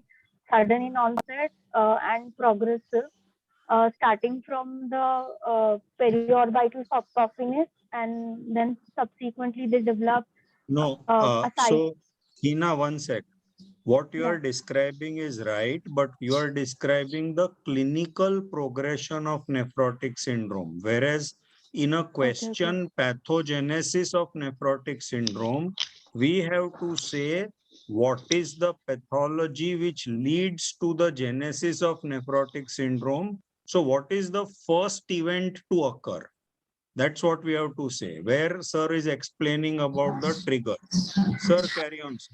sudden in onset and progressive, starting from the periorbital puffiness, and then subsequently they develop No. a side. So, Hina, one sec. What you Yeah. are describing is right, but you are describing the clinical progression of nephrotic syndrome. Whereas in a Okay. question pathogenesis of nephrotic syndrome, we have to say what is the pathology which leads to the genesis of nephrotic syndrome. So what is the first event to occur? That's what we have to say, where sir is explaining about the trigger. Sir, carry on. Sir.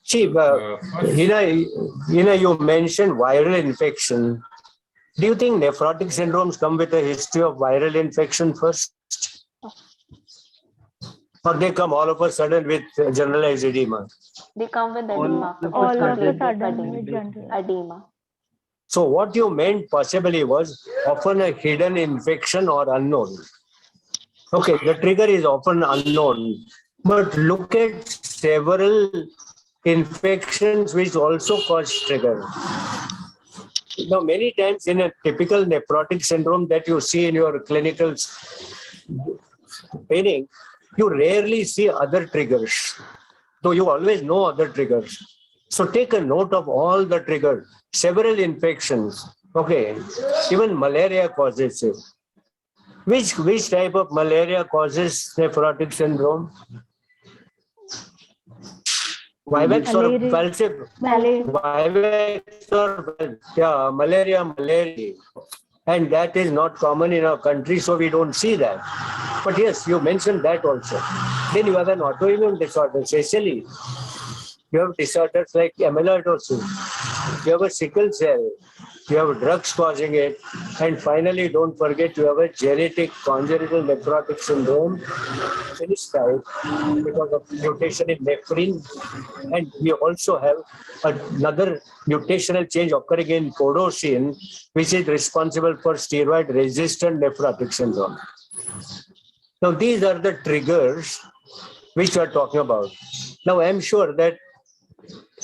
See, First, you mentioned viral infection. Do you think nephrotic syndromes come with a history of viral infection first? Or they come all of a sudden with generalized edema? They come with All edema, of a All of a sudden, sudden with general. edema. So what you meant possibly was often a hidden infection or unknown. Okay, the trigger is often unknown, but look at several infections which also cause trigger. Now, many times in a typical nephrotic syndrome that you see in your clinical training, you rarely see other triggers, though you always know other triggers. So take a note of all the triggers, several infections. Okay, even malaria causes it. Which type of malaria causes nephrotic syndrome? Vivax or Malaria. falciparum? Malaria. Vivax or yeah, malaria. And that is not common in our country, so we don't see that. But yes, you mentioned that also. Then you have an autoimmune disorder, Cecily. You have disorders like amyloidosis. You have a sickle cell. You have drugs causing it. And finally, don't forget, you have a genetic congenital nephrotic syndrome, Finnish type, because of mutation in nephrin. And we also have another mutational change occurring in podocin, which is responsible for steroid-resistant nephrotic syndrome. Now, these are the triggers which we are talking about. Now, I'm sure that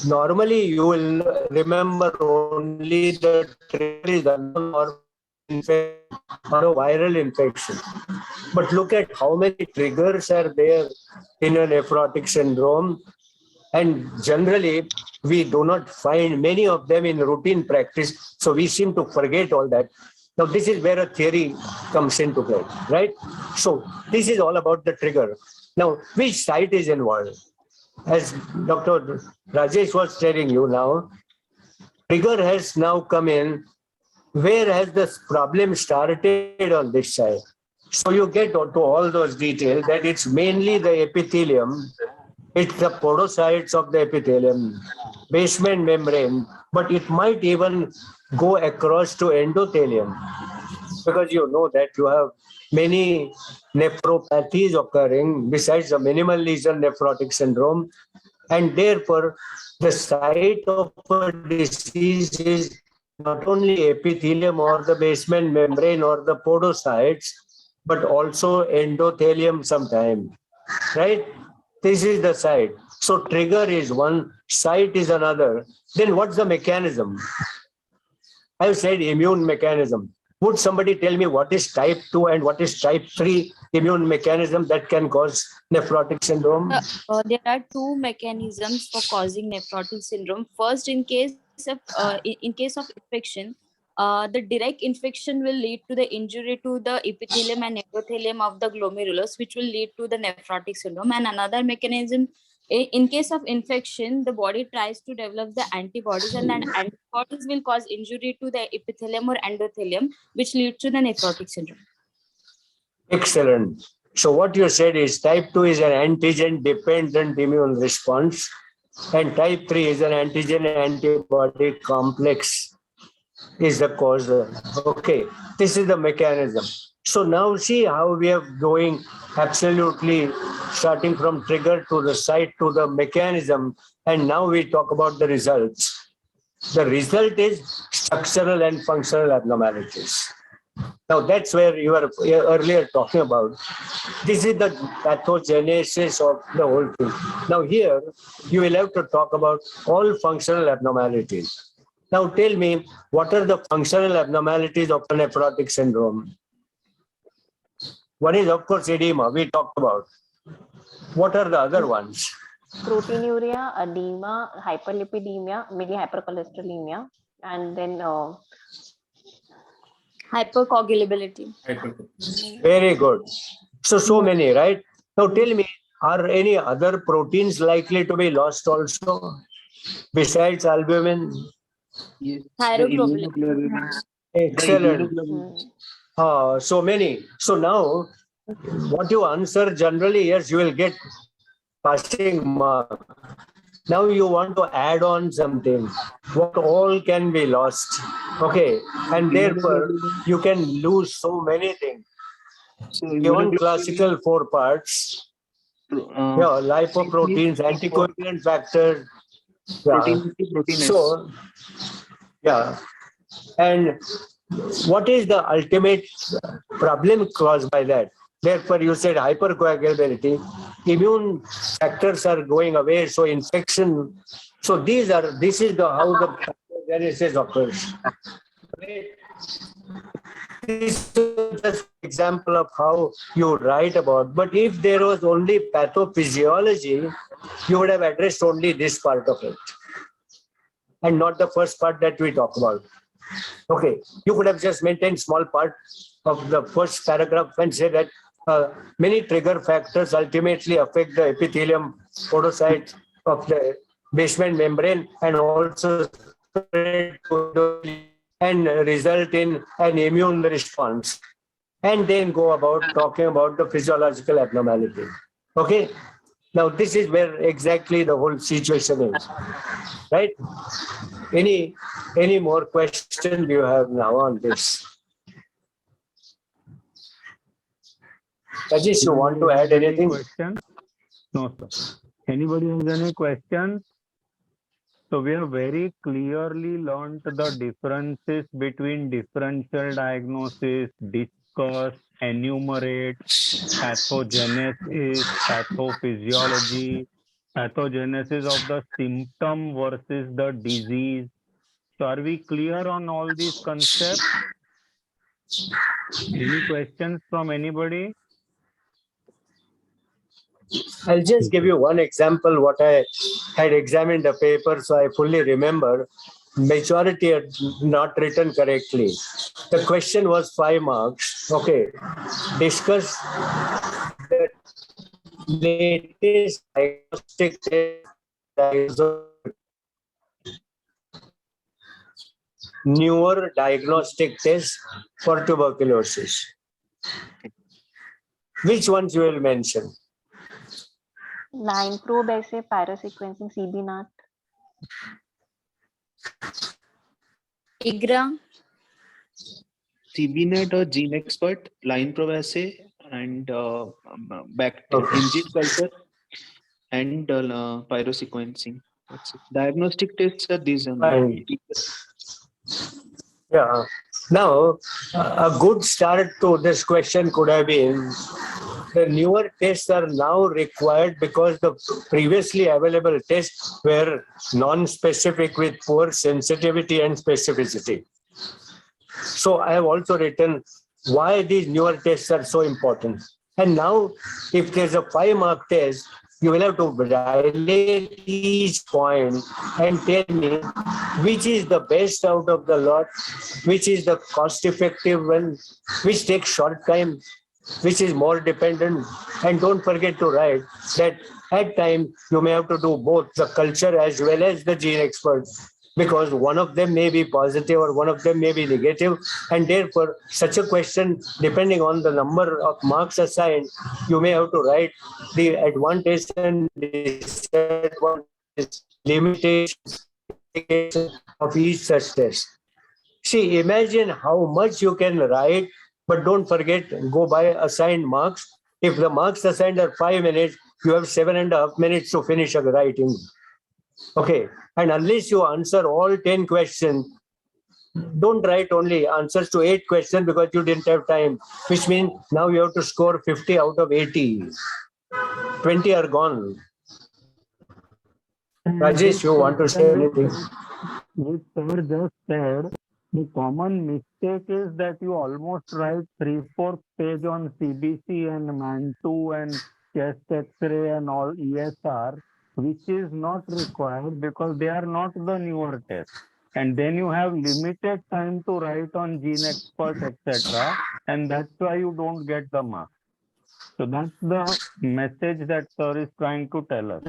normally you will remember only the trigger is unknown or infection or a viral infection. But look at how many triggers are there in a nephrotic syndrome. And generally, we do not find many of them in routine practice. So we seem to forget all that. Now, this is where a theory comes into play, right? So this is all about the trigger. Now, which site is involved? As Dr. Rajesh was telling you now, trigger has now come in. Where has this problem started on this side? So you get to all those details that it's mainly the epithelium, it's the podocytes of the epithelium, basement membrane, but it might even go across to endothelium, because you know that you have many nephropathies occurring besides the minimal lesion nephrotic syndrome. And therefore, the site of a disease is not only epithelium or the basement membrane or the podocytes, but also endothelium sometimes, right? This is the site. So trigger is one, site is another. Then what's the mechanism? I've said immune mechanism. Would somebody tell me what is type 2 and what is type 3 immune mechanism that can cause nephrotic syndrome? There are two mechanisms for causing nephrotic syndrome. First, in case of infection, the direct infection will lead to the injury to the epithelium and endothelium of the glomerulus, which will lead to the nephrotic syndrome. And another mechanism, in case of infection, the body tries to develop the antibodies, and then antibodies will cause injury to the epithelium or endothelium, which leads to the nephrotic syndrome. Excellent. So what you said is type 2 is an antigen dependent immune response and type 3 is an antigen antibody complex is the cause. Okay, this is the mechanism. So now see how we are going absolutely starting from trigger to the site to the mechanism. And now we talk about the results. The result is structural and functional abnormalities. Now that's where you were earlier talking about. This is the pathogenesis of the whole thing. Now here you will have to talk about all functional abnormalities. Now tell me, what are the functional abnormalities of a nephrotic syndrome? One is of course edema, we talked about. What are the other ones? Proteinuria, edema, hyperlipidemia, maybe hypercholesterolemia, and then Hypercoagulability. Very good. So many, right? Now tell me, are any other proteins likely to be lost also besides albumin? Yes, the Thyroglobulin. immunoglobulins. Excellent. The immunoglobulins. So many. So now, what you answer generally, yes, you will get passing mark. Now you want to add on something. What all can be lost? Okay, and therefore you can lose so many things. So Given immunoglobulin, classical 4 parts, lipoproteins, anticoagulant factors. protein protein S. So, yeah. And what is the ultimate problem caused by that? Therefore, you said hypercoagulability, immune factors are going away, so infection. So this is the how the pathogenesis occurs. This is just an example of how you write about. But if there was only pathophysiology, you would have addressed only this part of it, and not the first part that we talk about. Okay, you could have just maintained small part of the first paragraph and say that many trigger factors ultimately affect the epithelium podocytes of the basement membrane and also spread to the and result in an immune response. And then go about talking about the physiological abnormality. Okay, now this is where exactly the whole situation is, right? Any more questions you have now on this? Rajesh, you want to add anything? Question? No, sir. Anybody has any questions? So we have very clearly learned the differences between differential diagnosis, discuss, enumerate, pathogenesis, pathophysiology, pathogenesis of the symptom versus the disease. So are we clear on all these concepts? Any questions from anybody? I'll just give you one example what I had examined the paper, so I fully remember. Majority had not written correctly. The question was 5 marks. Okay. Discuss the latest diagnostic test, newer diagnostic tests for tuberculosis. Which ones you will mention? line probe assay, pyrosequencing, CB-NAT. IGRA. CBNet or Gene Expert, line probe assay, and Okay. engine culture. and pyrosequencing. That's it. Diagnostic tests are these only. Fine. Yeah. Now, a good start to this question could have been the newer tests are now required because the previously available tests were non-specific with poor sensitivity and specificity. So I have also written why these newer tests are so important. And now, if there's a 5-mark test, you will have to dilate each point and tell me which is the best out of the lot, which is the cost-effective one, which takes short time, which is more dependent. And don't forget to write that at times you may have to do both the culture as well as the gene expert, because one of them may be positive or one of them may be negative, and therefore such a question, depending on the number of marks assigned, you may have to write the advantage and disadvantages, limitations of each such test. See, imagine how much you can write, but don't forget, go by assigned marks. If the marks assigned are 5 minutes, you have 7.5 minutes to finish a writing. Okay, and unless you answer all 10 questions, don't write only answers to 8 questions because you didn't have time, which means now you have to score 50 out of 80. 20 are gone. Rajesh, you want to say anything? Which sir just said, the common mistake is that you almost write 3/4 page on CBC and MAN2 and chest X-ray and all ESR, which is not required because they are not the newer tests. And then you have limited time to write on gene expert, etc. And that's why you don't get the mark. So that's the message that sir is trying to tell us.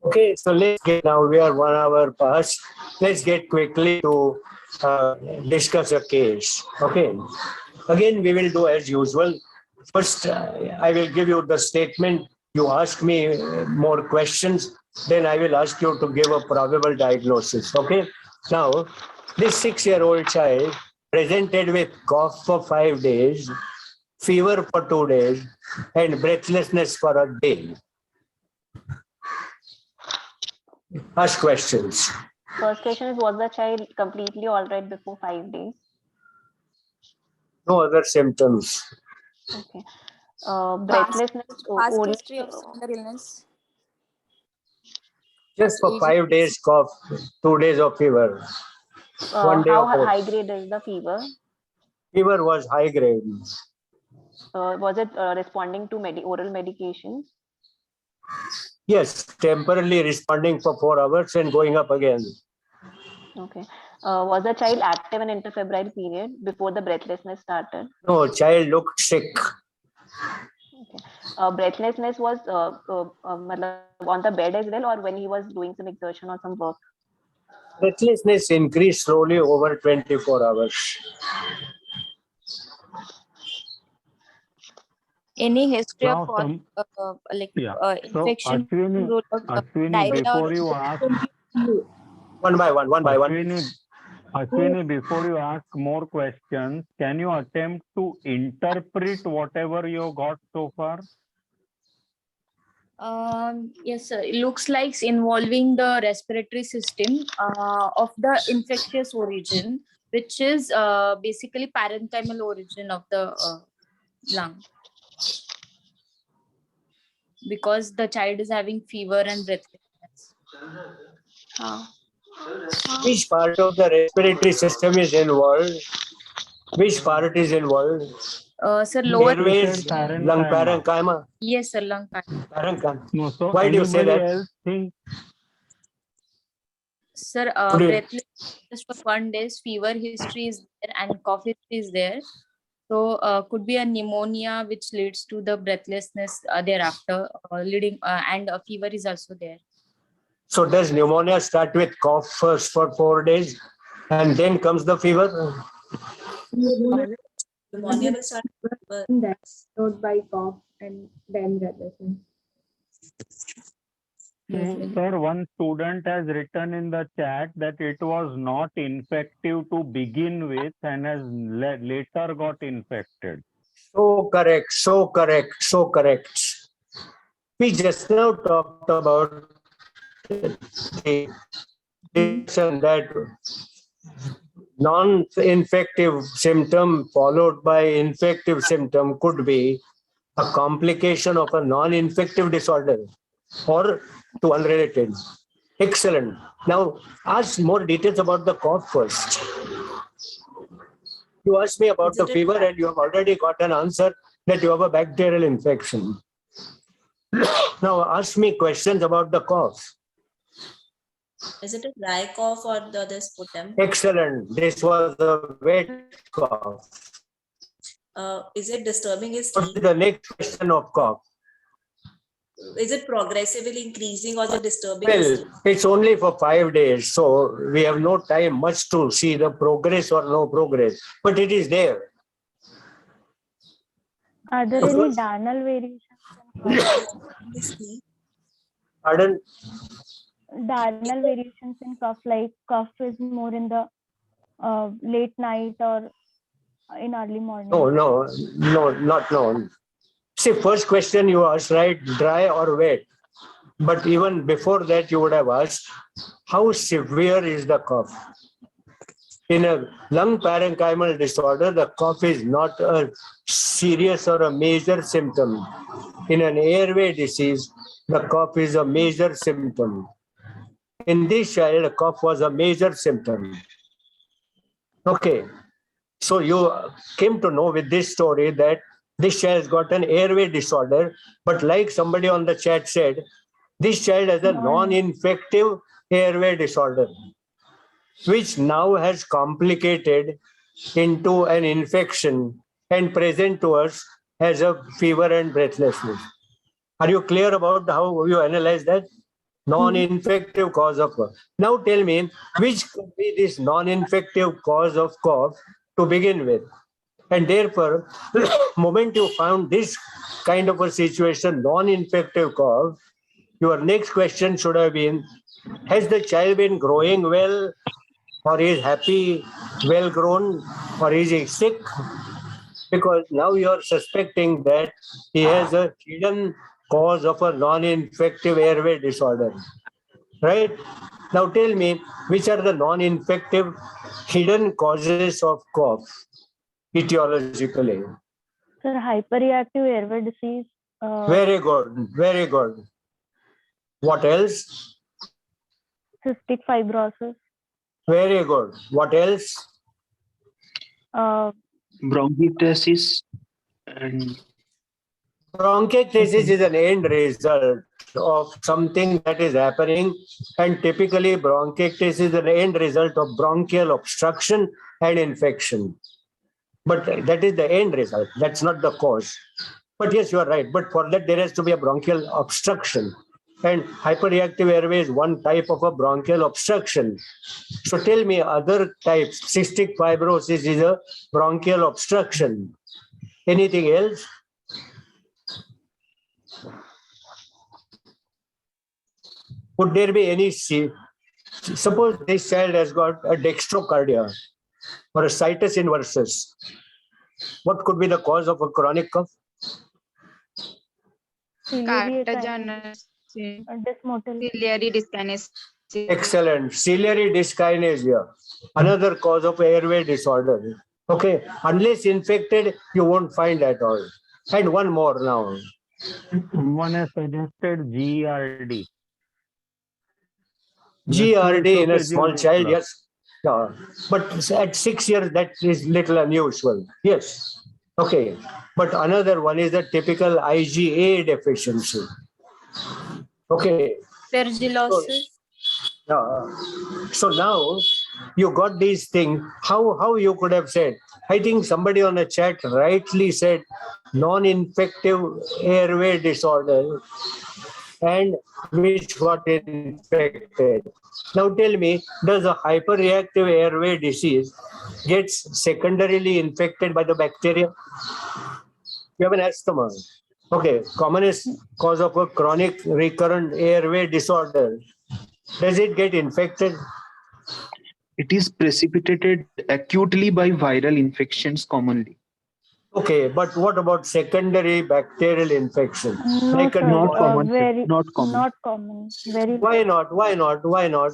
Okay, so let's get now, we are 1 hour past. Let's get quickly to discuss a case. Okay, again, we will do as usual. First, I will give you the statement. You ask me more questions, then I will ask you to give a probable diagnosis. Okay, now, this 6-year-old child presented with cough for 5 days, fever for 2 days, and breathlessness for a day. Ask questions. First question is, was the child completely all right before 5 days? No other symptoms. Okay. Breathlessness Past only. history of similar illness. Just for Age 5 days cough, 2 days of fever. 1 day How of cough. high grade is the fever? Fever was high grade. Was it responding to oral medications? Yes, temporarily responding for 4 hours and going up again. Okay. Was the child active in interfebrile period before the breathlessness started? No, child looked sick. Okay. Breathlessness was on the bed as well, or when he was doing some exertion or some work? Breathlessness increased slowly over 24 hours. Any history of So infection, Ashwini, diarrhea, before you ask, One by one. Ashwini, before you ask more questions, can you attempt to interpret whatever you got so far? Yes, sir. It looks like it's involving the respiratory system of the infectious origin, which is basically parenchymal origin of the lung. Because the child is having fever and breathlessness. Which part of the respiratory system is involved? Which part is involved? Sir, lower airways, lung parenchyma. Yes, sir, lung parenchyma. No, so why do you say that? Else think? Sir, breathlessness just for 1 day, fever history is there and cough history is there. So could be a pneumonia which leads to the breathlessness thereafter, leading and a fever is also there. So does pneumonia start with cough first for 4 days and then comes the fever? Pneumonia will start that's followed by cough and then breathlessness. Sir, one student has written in the chat that it was not infective to begin with and has later got infected. So correct. We just now talked about the discussion that non-infective symptom followed by infective symptom could be a complication of a non-infective disorder or to unrelated. Excellent. Now, ask more details about the cough first. You asked me about the fever and you have already got an answer that you have a bacterial infection. Now, ask me questions about the cough. Is it a dry cough or the sputum? Excellent. This was a wet cough. Is it disturbing his What's sleep? the next question of cough? Is it progressively increasing or is it disturbing his Well, sleep? it's only for 5 days, so we have no time much to see the progress or no progress, but it is there. Are there any diurnal variations? Pardon? Diurnal variations in cough, like cough is more in the late night or in early morning? No, not known. See, first question you asked, right? Dry or wet? But even before that, you would have asked, how severe is the cough? In a lung parenchymal disorder, the cough is not a serious or a major symptom. In an airway disease, the cough is a major symptom. In this child, a cough was a major symptom. Okay, so you came to know with this story that this child has got an airway disorder, but like somebody on the chat said, this child has a non-infective airway disorder, which now has complicated into an infection and present to us as a fever and breathlessness. Are you clear about how you analyze that? Non-infective cause of cough. Now tell me, which could be this non-infective cause of cough to begin with? And therefore, moment you found this kind of a situation, non-infective cough, your next question should have been, has the child been growing well, or is happy, well grown, or is he sick? Because now you are suspecting that he has a hidden cause of a non-infective airway disorder, right? Now tell me, which are the non-infective hidden causes of cough etiologically? Sir, hyperreactive airway disease. Very good, very good. What else? Cystic fibrosis. Very good. What else? Bronchiectasis and Bronchiectasis is an end result of something that is happening, and typically bronchiectasis is an end result of bronchial obstruction and infection. But that is the end result. That's not the cause. But yes, you are right. But for that, there has to be a bronchial obstruction. And hyperreactive airway is one type of a bronchial obstruction. So tell me other types. Cystic fibrosis is a bronchial obstruction. Anything else? Would there be any, suppose this child has got a dextrocardia or a situs inversus. What could be the cause of a chronic cough? Ciliary dyskinesia. Excellent. Ciliary dyskinesia, another cause of airway disorder. Okay, unless infected, you won't find at all. And one more now. One has suggested GRD. GRD in a small child, reflux. yes. But at 6 years, that is little unusual. Yes. Okay. But another one is the typical IgA deficiency. Okay. Aspergillosis. So now you got these things. How you could have said? I think somebody on the chat rightly said non-infective airway disorder and which got infected. Now tell me, does a hyperreactive airway disease gets secondarily infected by the bacteria? You have an asthma. Okay, commonest cause of a chronic recurrent airway disorder. Does it get infected? it is precipitated acutely by viral infections commonly. Okay, but what about secondary bacterial infection? No, Like a sir. Not pneumonia? common, sir. Very Not common. not common. Very Why not? Why not? Why not?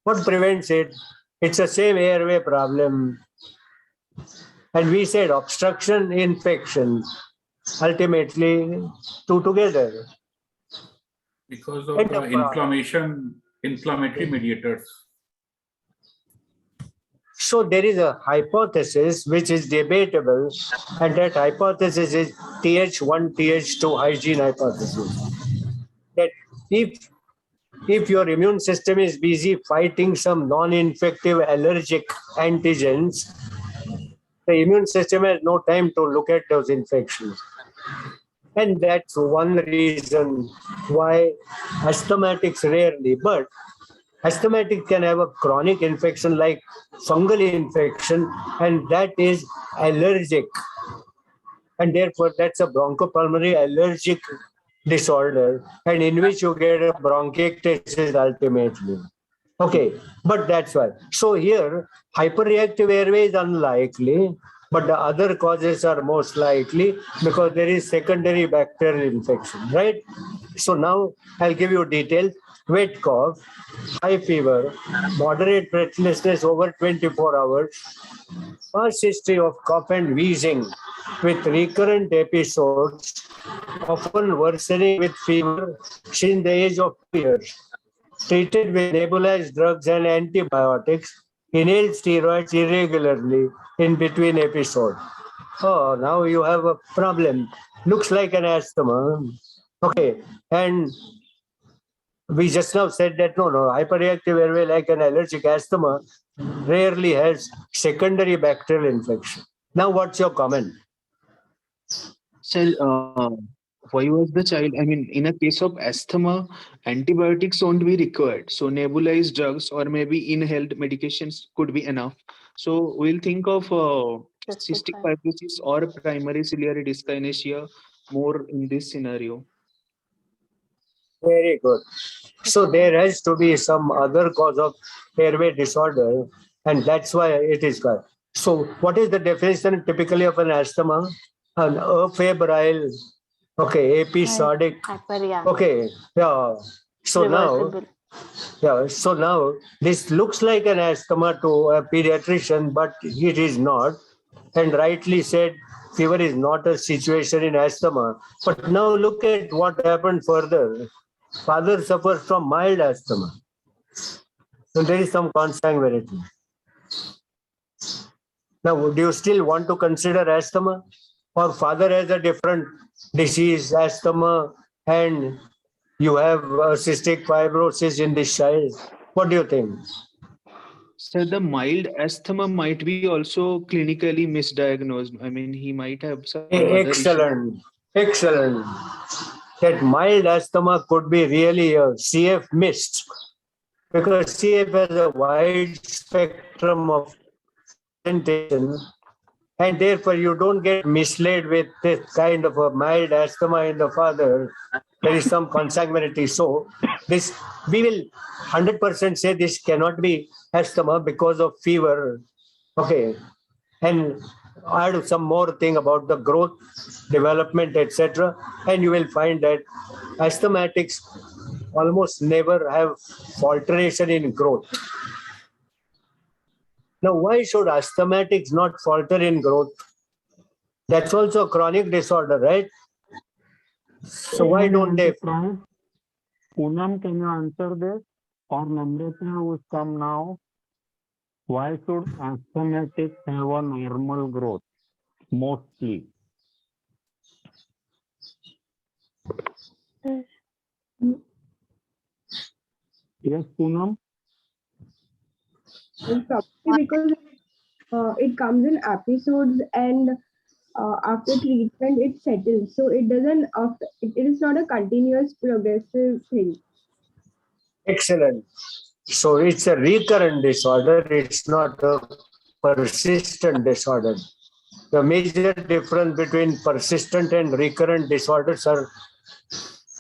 What prevents it? It's the same airway problem. And we said obstruction, infection, ultimately two together. Because of And the inflammatory mediators. so there is a hypothesis which is debatable, and that hypothesis is Th1, Th2 hygiene hypothesis. That if your immune system is busy fighting some non-infective allergic antigens, the immune system has no time to look at those infections. And that's one reason why asthmatics rarely, but asthmatic can have a chronic infection like fungal infection, and that is allergic. And therefore, that's a bronchopulmonary allergic disorder, and in which you get a bronchiectasis ultimately. Okay, but that's why. So here, hyperreactive airway is unlikely, but the other causes are most likely because there is secondary bacterial infection, right? So now I'll give you details. Wet cough, high fever, moderate breathlessness over 24 hours, past history of cough and wheezing with recurrent episodes, often worsening with fever since the age of 2 years. Treated with nebulized drugs and antibiotics, inhaled steroids irregularly in between episodes. Oh, now you have a problem. Looks like an asthma. Okay, and we just now said that no, hyperreactive airway like an allergic asthma rarely has secondary bacterial infection. Now, what's your comment? Sir, why was the child? I mean, in a case of asthma, antibiotics won't be required. So nebulized drugs or maybe inhaled medications could be enough. So we'll think of cystic fibrosis or primary ciliary dyskinesia more in this scenario. Very good. So there has to be some other cause of airway disorder, and that's why it is called. So, what is the definition typically of an asthma? An afebrile, okay, episodic, okay, yeah. So now, yeah, so now this looks like an asthma to a pediatrician, but it is not. And rightly said, fever is not a situation in asthma. But now look at what happened further. Father suffers from mild asthma. So there is some consanguinity. Now, do you still want to consider asthma? Or father has a different disease, asthma, and you have cystic fibrosis in this child? What do you think? So the mild asthma might be also clinically misdiagnosed. I mean, he might have some other issue. Excellent. Excellent. That mild asthma could be really a CF mist because CF has a wide spectrum of presentation, and therefore you don't get misled with this kind of a mild asthma in the father. There is some consanguinity. So this we will 100% say this cannot be asthma because of fever. Okay. And add some more thing about the growth, development, etc. And you will find that asthmatics almost never have falteration in growth. Now, why should asthmatics not falter in growth? That's also a chronic disorder, right? So why don't they? Poonam, can you answer this? Or Namrata, who's come now? Why should asthmatics have a normal growth? Mostly. Yes, Poonam? Probably because it comes in episodes and after treatment it settles. So it doesn't, it is not a continuous progressive thing. Excellent. So it's a recurrent disorder. It's not a persistent disorder. The major difference between persistent and recurrent disorders are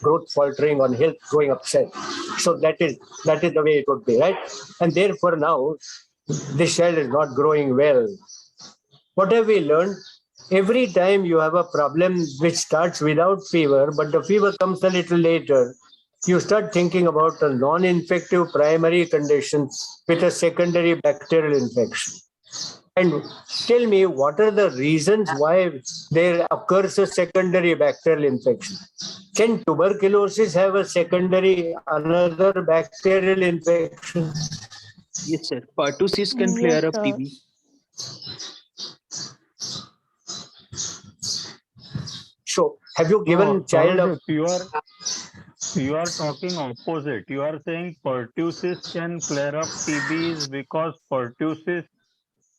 growth faltering on health going upset. So that is the way it would be, right? And therefore now this child is not growing well. What have we learned? Every time you have a problem which starts without fever, but the fever comes a little later, you start thinking about a non-infective primary condition with a secondary bacterial infection. And tell me, what are the reasons why there occurs a secondary bacterial infection? Can tuberculosis have a secondary another bacterial infection? Yes, sir. Pertussis can Yes, flare up sir. TB. So, have you So, given child a you are talking opposite. You are saying pertussis can flare up TBs because pertussis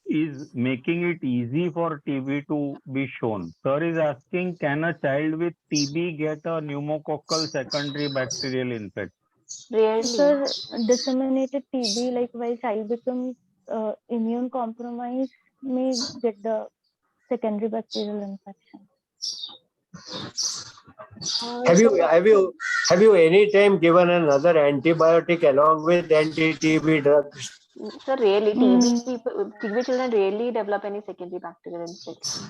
is making it easy for TB to be shown. Sir is asking, can a child with TB get a pneumococcal secondary bacterial infection? Rarely. Sir, disseminated TB, like while child becomes immune compromised, may get the secondary bacterial infection. Have you any time given another antibiotic along with anti-TB drugs? Sir, rarely. Mm. TB children rarely develop any secondary bacterial infection.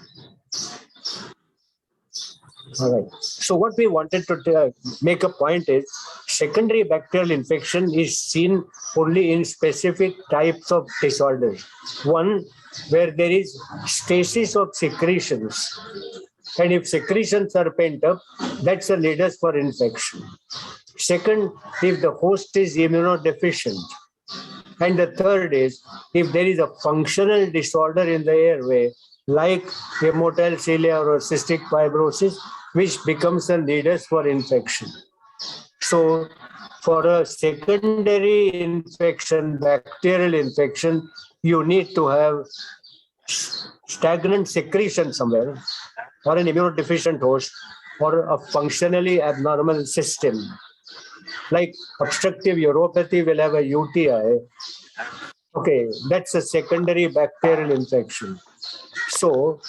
All right. So what we wanted to make a point is secondary bacterial infection is seen only in specific types of disorders. One, where there is stasis of secretions. And if secretions are pent up, that's a leaders for infection. Second, if the host is immunodeficient. And the third is if there is a functional disorder in the airway, like motile cilia or cystic fibrosis, which becomes a leader for infection. So, for a secondary infection, bacterial infection, you need to have stagnant secretion somewhere, or an immunodeficient host, or a functionally abnormal system. Like obstructive uropathy will have a UTI. Okay, that's a secondary bacterial infection. So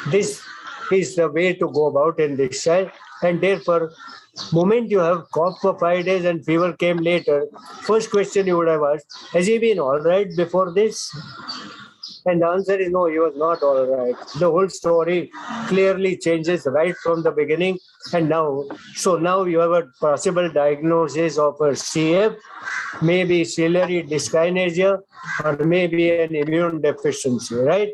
this is the way to go about in this child. And therefore, moment you have cough for 5 days and fever came later, first question you would have asked, has he been all right before this? And the answer is no, he was not all right. The whole story clearly changes right from the beginning. And now you have a possible diagnosis of a CF, maybe ciliary dyskinesia, or maybe an immune deficiency, right?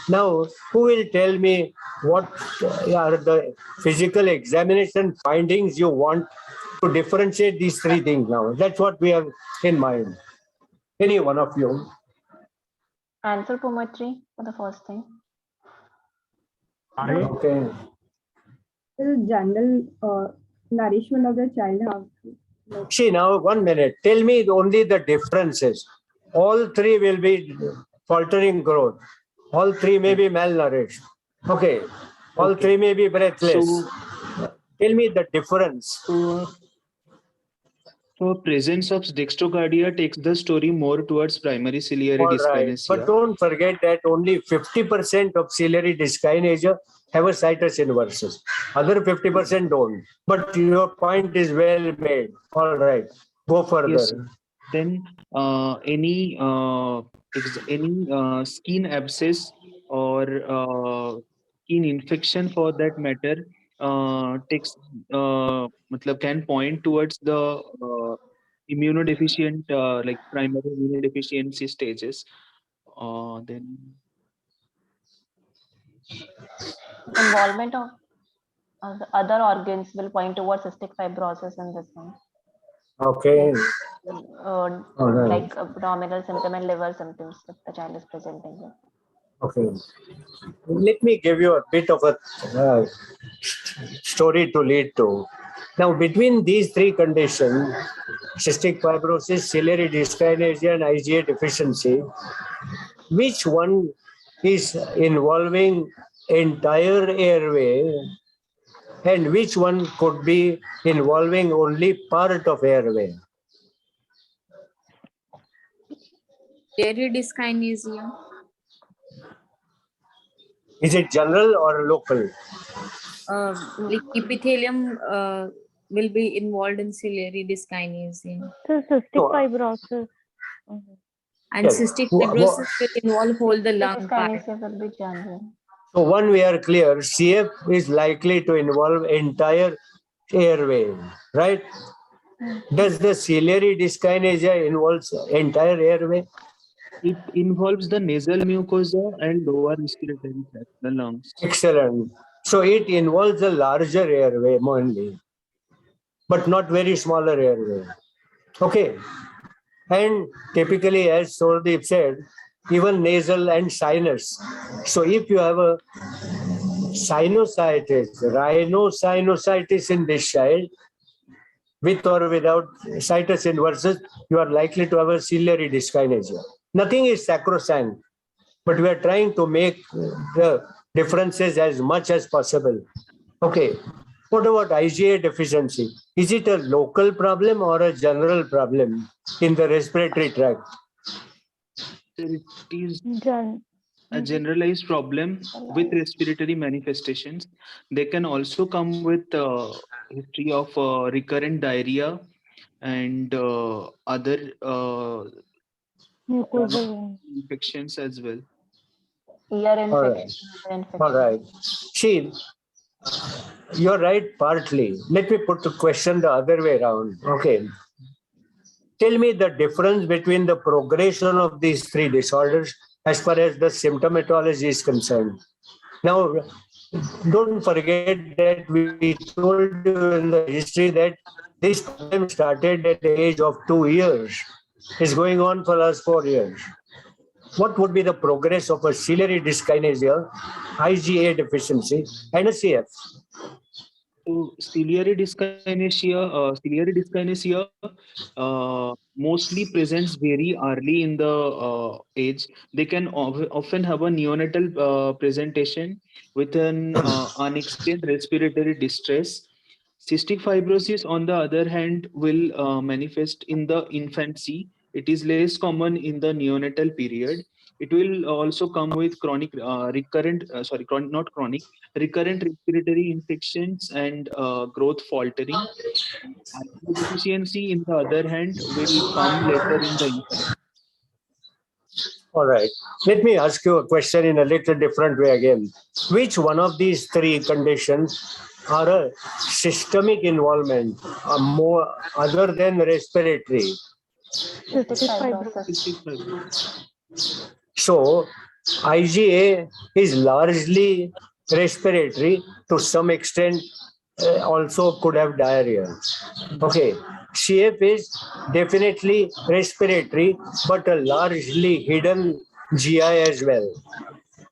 Now, who will tell me what are the physical examination findings you want to differentiate these three things now? That's what we have in mind. Any one of you? Anthropometry for the first thing. Okay. The general nourishment of the child. How, See, now 1 minute. Tell me only the differences. All three will be faltering growth. All three may be malnourished. Okay. All three may be breathless. So, Tell me the difference. So presence of dextrocardia takes the story more towards primary ciliary All right. dyskinesia. But don't forget that only 50% of ciliary dyskinesia have a situs inversus. Other 50% don't. But your point is well made. All right. Go further. Yes, sir. Then any skin abscess or skin infection for that matter can point towards the immunodeficient like primary immunodeficiency stages. Then Involvement of the other organs will point towards cystic fibrosis in this one. Okay. Like abdominal symptom and liver symptoms that the child is presenting with. Okay. Let me give you a bit of a story to lead to. Now, between these three conditions, cystic fibrosis, ciliary dyskinesia, and IgA deficiency, which one is involving entire airway and which one could be involving only part of airway? Ciliary dyskinesia. Is it general or local? Like epithelium will be involved in ciliary dyskinesia. So cystic fibrosis. And cystic fibrosis will involve whole the lung part. Dyskinesia will be general. So one we are clear, CF is likely to involve entire airway, right? Does the ciliary dyskinesia involves entire airway? It involves the nasal mucosa and lower respiratory tract, the lungs. Excellent. So it involves a larger airway only, but not very smaller airway. Okay. And typically, as Sordeep said, even nasal and sinus. So if you have a sinusitis, rhinosinusitis in this child, with or without situs inversus, you are likely to have a ciliary dyskinesia. Nothing is sacrosanct, but we are trying to make the differences as much as possible. Okay. What about IgA deficiency? Is it a local problem or a general problem in the respiratory tract? It is Gen- a generalized problem with respiratory manifestations. They can also come with history of recurrent diarrhea and other Mucosal. infections as well. Ear All right. infection, other infection. All right. See, you're right partly. Let me put the question the other way around. Okay. Tell me the difference between the progression of these three disorders as far as the symptomatology is concerned. Now, don't forget that we told you in the history that this problem started at the age of 2 years. It's going on for last 4 years. What would be the progress of a ciliary dyskinesia, IgA deficiency, and a CF? So ciliary dyskinesia mostly presents very early in the age. They can often have a neonatal presentation with an unexplained respiratory distress. Cystic fibrosis, on the other hand, will manifest in the infancy. It is less common in the neonatal period. It will also come with chronic, not chronic, recurrent respiratory infections and growth faltering. Iron deficiency, in the other hand, will come later in the infancy. All right. Let me ask you a question in a little different way again. Which one of these three conditions are a systemic involvement, more other than respiratory? Cystic fibrosis. Cystic fibrosis. So, IgA is largely respiratory to some extent, also could have diarrhea. Okay. CF is definitely respiratory, but a largely hidden GI as well.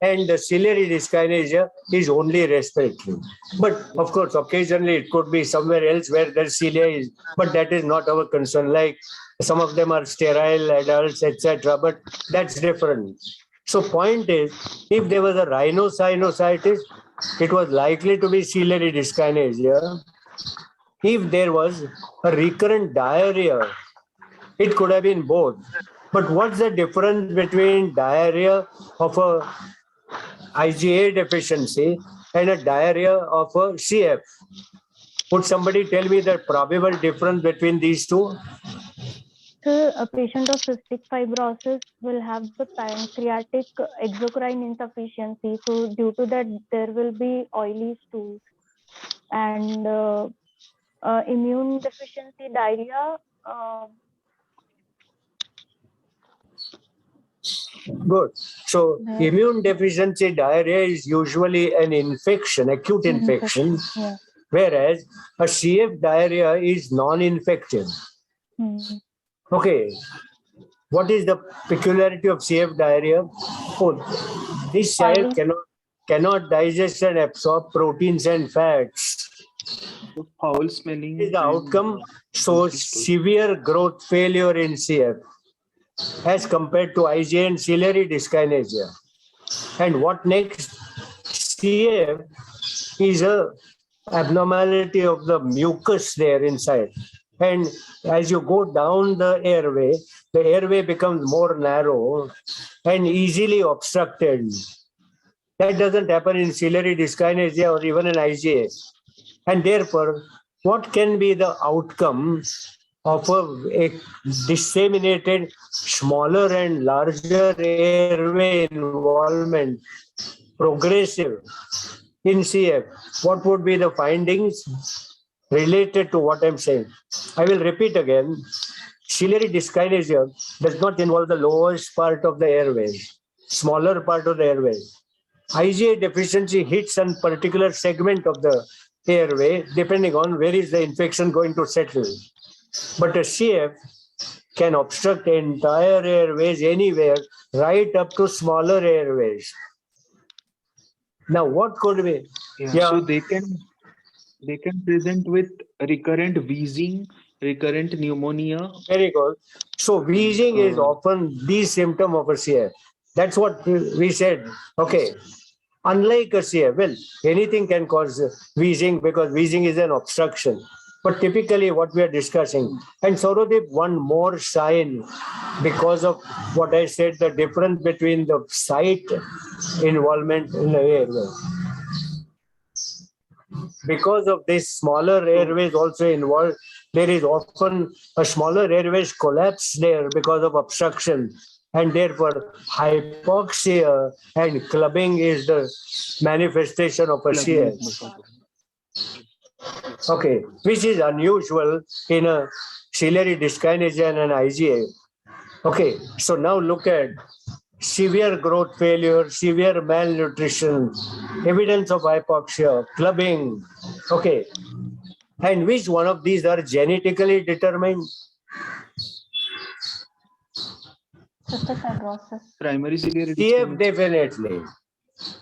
And the ciliary dyskinesia is only respiratory. But of course, occasionally it could be somewhere else where the cilia is, but that is not our concern. Like some of them are sterile adults, etc. But that's different. So point is, if there was a rhinosinusitis, it was likely to be ciliary dyskinesia. If there was a recurrent diarrhea, it could have been both. But what's the difference between diarrhea of a IgA deficiency and a diarrhea of a CF? Would somebody tell me the probable difference between these two? So a patient of cystic fibrosis will have the pancreatic exocrine insufficiency. So due to that, there will be oily stools and immune deficiency diarrhea. Good. So immune deficiency diarrhea is usually an infection, acute infection, Yeah. whereas a CF diarrhea is non-infective. Okay. What is the peculiarity of CF diarrhea? Oh, this child cannot digest and absorb proteins and fats. Foul smelling. Is the outcome so severe growth failure in CF as compared to IgA and ciliary dyskinesia. And what next? CF is a abnormality of the mucus there inside. And as you go down the airway becomes more narrow and easily obstructed. That doesn't happen in ciliary dyskinesia or even in IgA. And therefore, what can be the outcome of a disseminated smaller and larger airway involvement progressive in CF, what would be the findings related to what I'm saying? I will repeat again. Ciliary dyskinesia does not involve the lowest part of the airways, smaller part of the airways. IgA deficiency hits a particular segment of the airway, depending on where is the infection going to settle. But a CF can obstruct entire airways anywhere, right up to smaller airways. Now, what could be? So they can present with recurrent wheezing, recurrent pneumonia. Very good. So wheezing is often the symptom of a CF. That's what we said. Okay. Unlike a CF, well, anything can cause wheezing because wheezing is an obstruction. But typically what we are discussing, and Saurodeep, one more sign because of what I said, the difference between the site involvement in the airway. Because of this smaller airways also involved, there is often a smaller airways collapse there because of obstruction. And therefore, hypoxia and clubbing is the manifestation of a CS. Okay, which is unusual in a ciliary dyskinesia and an IgA. Okay, so now look at severe growth failure, severe malnutrition, evidence of hypoxia, clubbing. Okay, and which one of these are genetically determined? Cystic fibrosis. Primary ciliary CF definitely.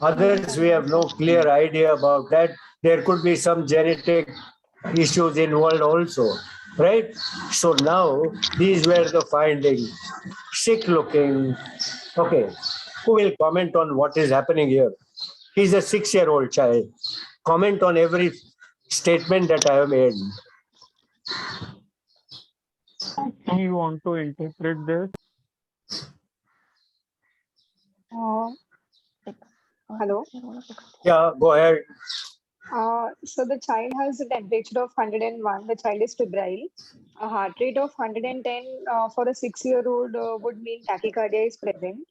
Others, we have no clear idea about that. There could be some genetic issues involved also, right? So now these were the findings. Sick looking. Okay, who will comment on what is happening here? He's a 6-year-old child. Comment on every statement that I have made. Do you want to interpret this? Hello? Yeah, go ahead. So the child has a temperature of 101. The child is febrile. A heart rate of 110 for a 6-year-old would mean tachycardia is present.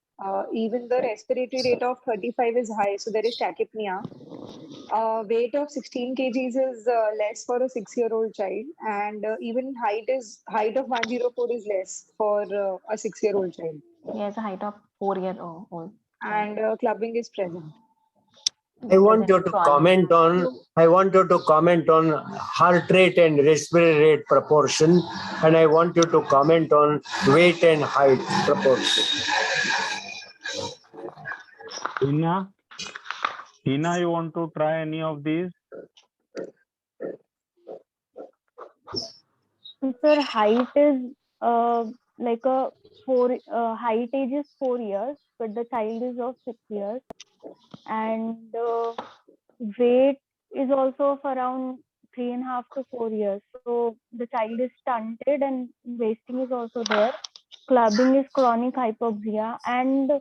Even the respiratory rate of 35 is high, so there is tachypnea. Weight of 16 kgs is less for a 6-year-old child, and even height of 104 is less for a 6-year-old child. He has a height of 4 years old. And clubbing is present. I want you to comment on heart rate and respiratory rate proportion, and I want you to comment on weight and height proportion. Hina, you want to try any of these? Sir, height is like a height age is 4 years, but the child is of 6 years, and weight is also of around 3.5 to 4 years. So the child is stunted and wasting is also there. Clubbing is chronic hypoxia, and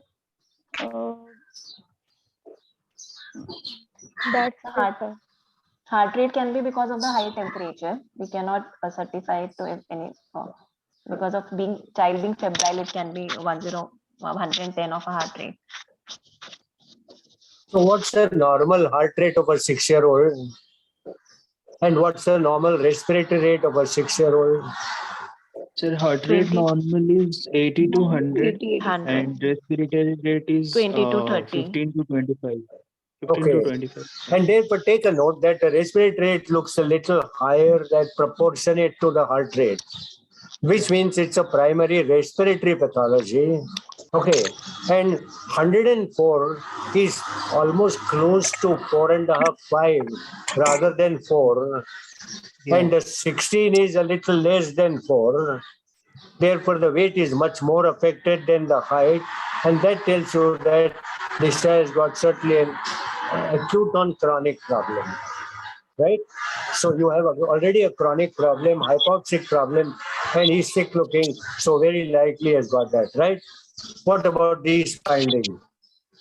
that's heart rate can be because of the high temperature. We cannot certify it to any because of child being febrile. It can be 110 of a heart rate. So what's the normal heart rate of a 6-year-old? And what's the normal respiratory rate of a 6-year-old? Sir, heart rate normal is 80 to 100, and respiratory rate is 20 to 30. 15 to 25. 15 Okay. to 25. And therefore take a note that the respiratory rate looks a little higher than proportionate to the heart rate, which means it's a primary respiratory pathology. Okay, and 104 is almost close to 4.5, 5 rather than 4. Yeah. And the 16 is a little less than 4. Therefore, the weight is much more affected than the height. And that tells you that this has got certainly an acute on chronic problem. Right? So you have already a chronic problem, hypoxic problem, and he's sick looking. So very likely has got that, right? What about these findings?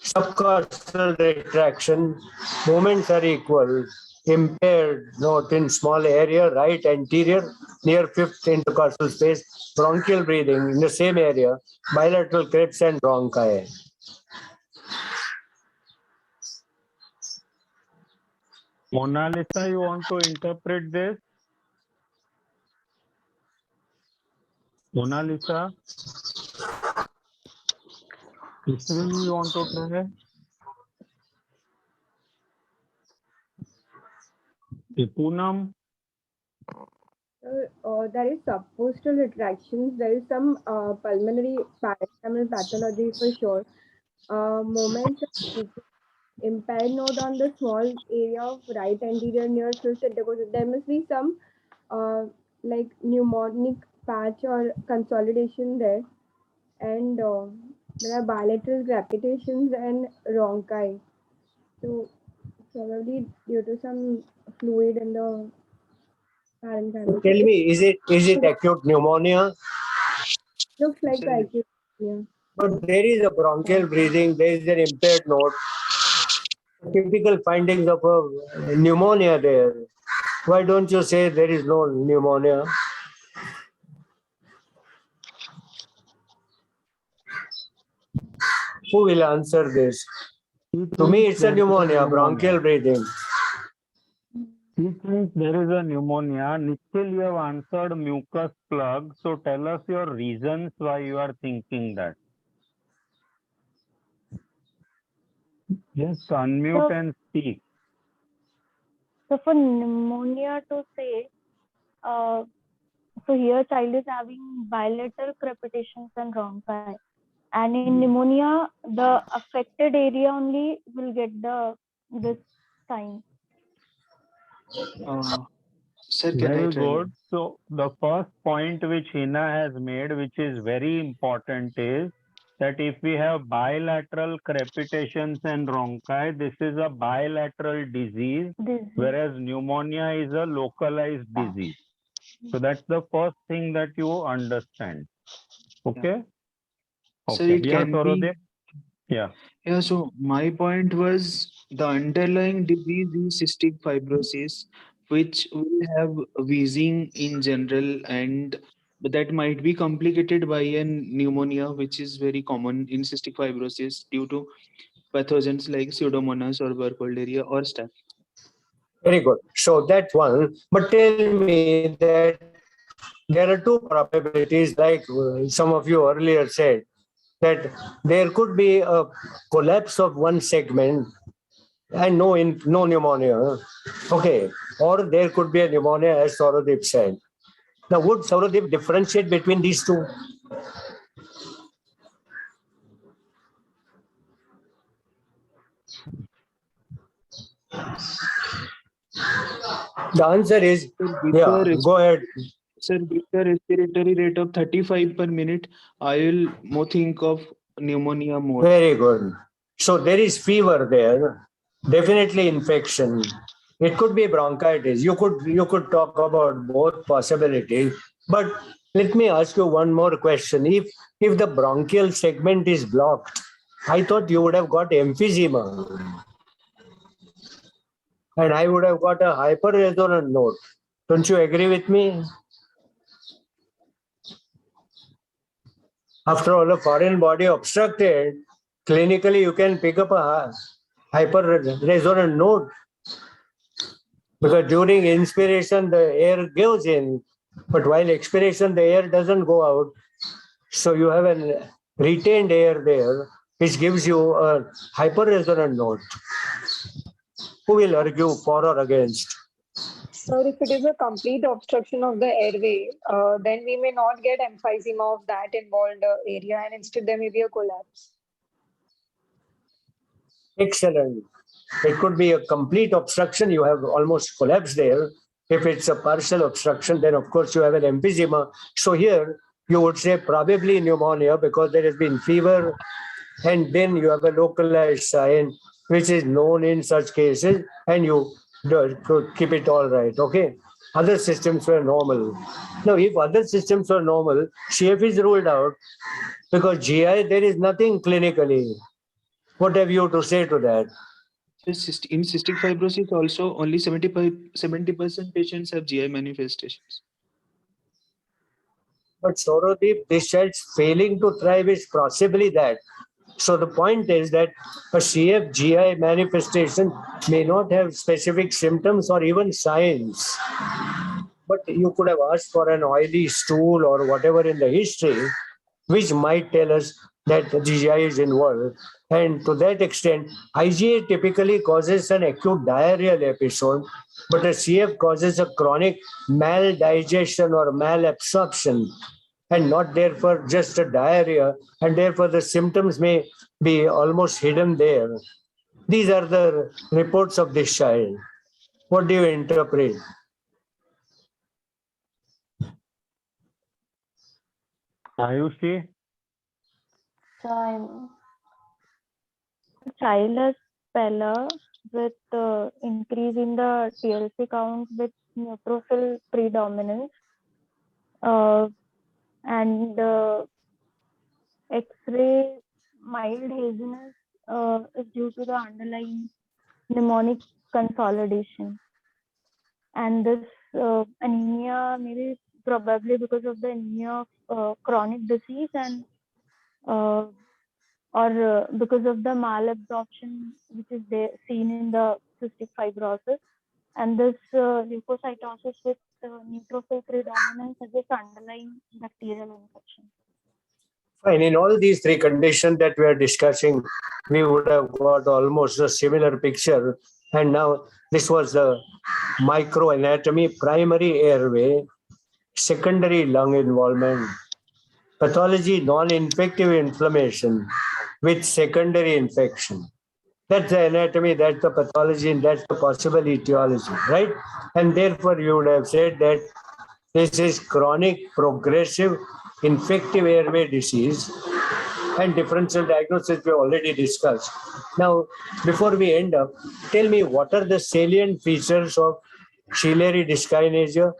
Subcostal retraction, movements are equal, impaired note in small area, right anterior, near 5th intercostal space, bronchial breathing in the same area, bilateral crypts and bronchi. Mona Lisa, you want to interpret this? Mona Lisa? Ishwin, you want to try? Poonam? There is subpostal retractions. There is some pulmonary parenchymal pathology for sure. Moments of impaired node on the small area of right anterior near fifth intercostal. There must be some like pneumonic patch or consolidation there, and there are bilateral crepitations and rhonchi. So probably due to some fluid in the parenchyma. Tell me, is it acute pneumonia? Looks like Sir, acute pneumonia. But there is a bronchial breathing, there is an impaired note. Typical findings of a pneumonia there. Why don't you say there is no pneumonia? Who will answer this? To me, it's a pneumonia, bronchial breathing. He thinks there is a pneumonia. Nikhil, you have answered mucus plug. So tell us your reasons why you are thinking that. Just unmute and speak. So for pneumonia to say, so here child is having bilateral crepitations and rhonchi. And in pneumonia, the affected area only will get this sign. Sir, can I Very try? good. So the first point which Hina has made, which is very important, is that if we have bilateral crepitations and rhonchi, this is a bilateral disease, whereas pneumonia is a localized disease. So that's the first thing that you understand. Okay? Sir, Okay. it Yeah, can be. Saurodeep? Yeah. Yeah, so my point was the underlying disease is cystic fibrosis, which will have wheezing in general, and but that might be complicated by a pneumonia, which is very common in cystic fibrosis due to pathogens like Pseudomonas or Burkholderia or Staph. Very good. So that's one. But tell me that there are two probabilities, like some of you earlier said, that there could be a collapse of one segment and no pneumonia. Okay. Or there could be a pneumonia, as Saurodeep said. Now, would Saurodeep differentiate between these two? The answer is, yeah, go ahead. Sir, with the respiratory rate of 35 per minute, I will more think of pneumonia more. Very good. So there is fever there, definitely infection. It could be bronchitis. You could talk about both possibilities. But let me ask you one more question. If the bronchial segment is blocked, I thought you would have got emphysema. And I would have got a hyperresonant note. Don't you agree with me? After all, a foreign body obstructed, clinically you can pick up a hyperresonant note. Because during inspiration, the air goes in, but while expiration, the air doesn't go out. So you have a retained air there, which gives you a hyperresonant note. Who will argue for or against? So if it is a complete obstruction of the airway, then we may not get emphysema of that involved area, and instead there may be a collapse. Excellent. It could be a complete obstruction. You have almost collapse there. If it's a partial obstruction, then of course you have an emphysema. So here you would say probably pneumonia because there has been fever, and then you have a localized sign which is known in such cases, and you could keep it all right. Okay. Other systems were normal. Now, if other systems were normal, CF is ruled out because GI there is nothing clinically. What have you to say to that? In cystic fibrosis, also only 70% patients have GI manifestations. But Saurodeep, this child's failing to thrive is possibly that. So the point is that a CF GI manifestation may not have specific symptoms or even signs, but you could have asked for an oily stool or whatever in the history, which might tell us that the GI is involved. And to that extent, IgA typically causes an acute diarrheal episode, but a CF causes a chronic maldigestion or malabsorption, and not therefore just a diarrhea, and therefore the symptoms may be almost hidden there. These are the reports of this child. What do you interpret? Ayushi? So I'm Child has pallor with increase in the TLC count with neutrophil predominance, and X-ray mild haziness is due to the underlying mnemonic consolidation. And this anemia maybe probably because of the anemia of chronic disease and or because of the malabsorption which is there seen in the cystic fibrosis, and this leukocytosis with neutrophil predominance as this underlying bacterial infection. Fine. In all these three conditions that we are discussing, we would have got almost a similar picture. And now this was the microanatomy, primary airway, secondary lung involvement, pathology, non-infective inflammation with secondary infection. That's the anatomy, that's the pathology, and that's the possible etiology, right? And therefore, you would have said that this is chronic, progressive, infective airway disease, and differential diagnosis we already discussed. Now, before we end up, tell me what are the salient features of ciliary dyskinesia,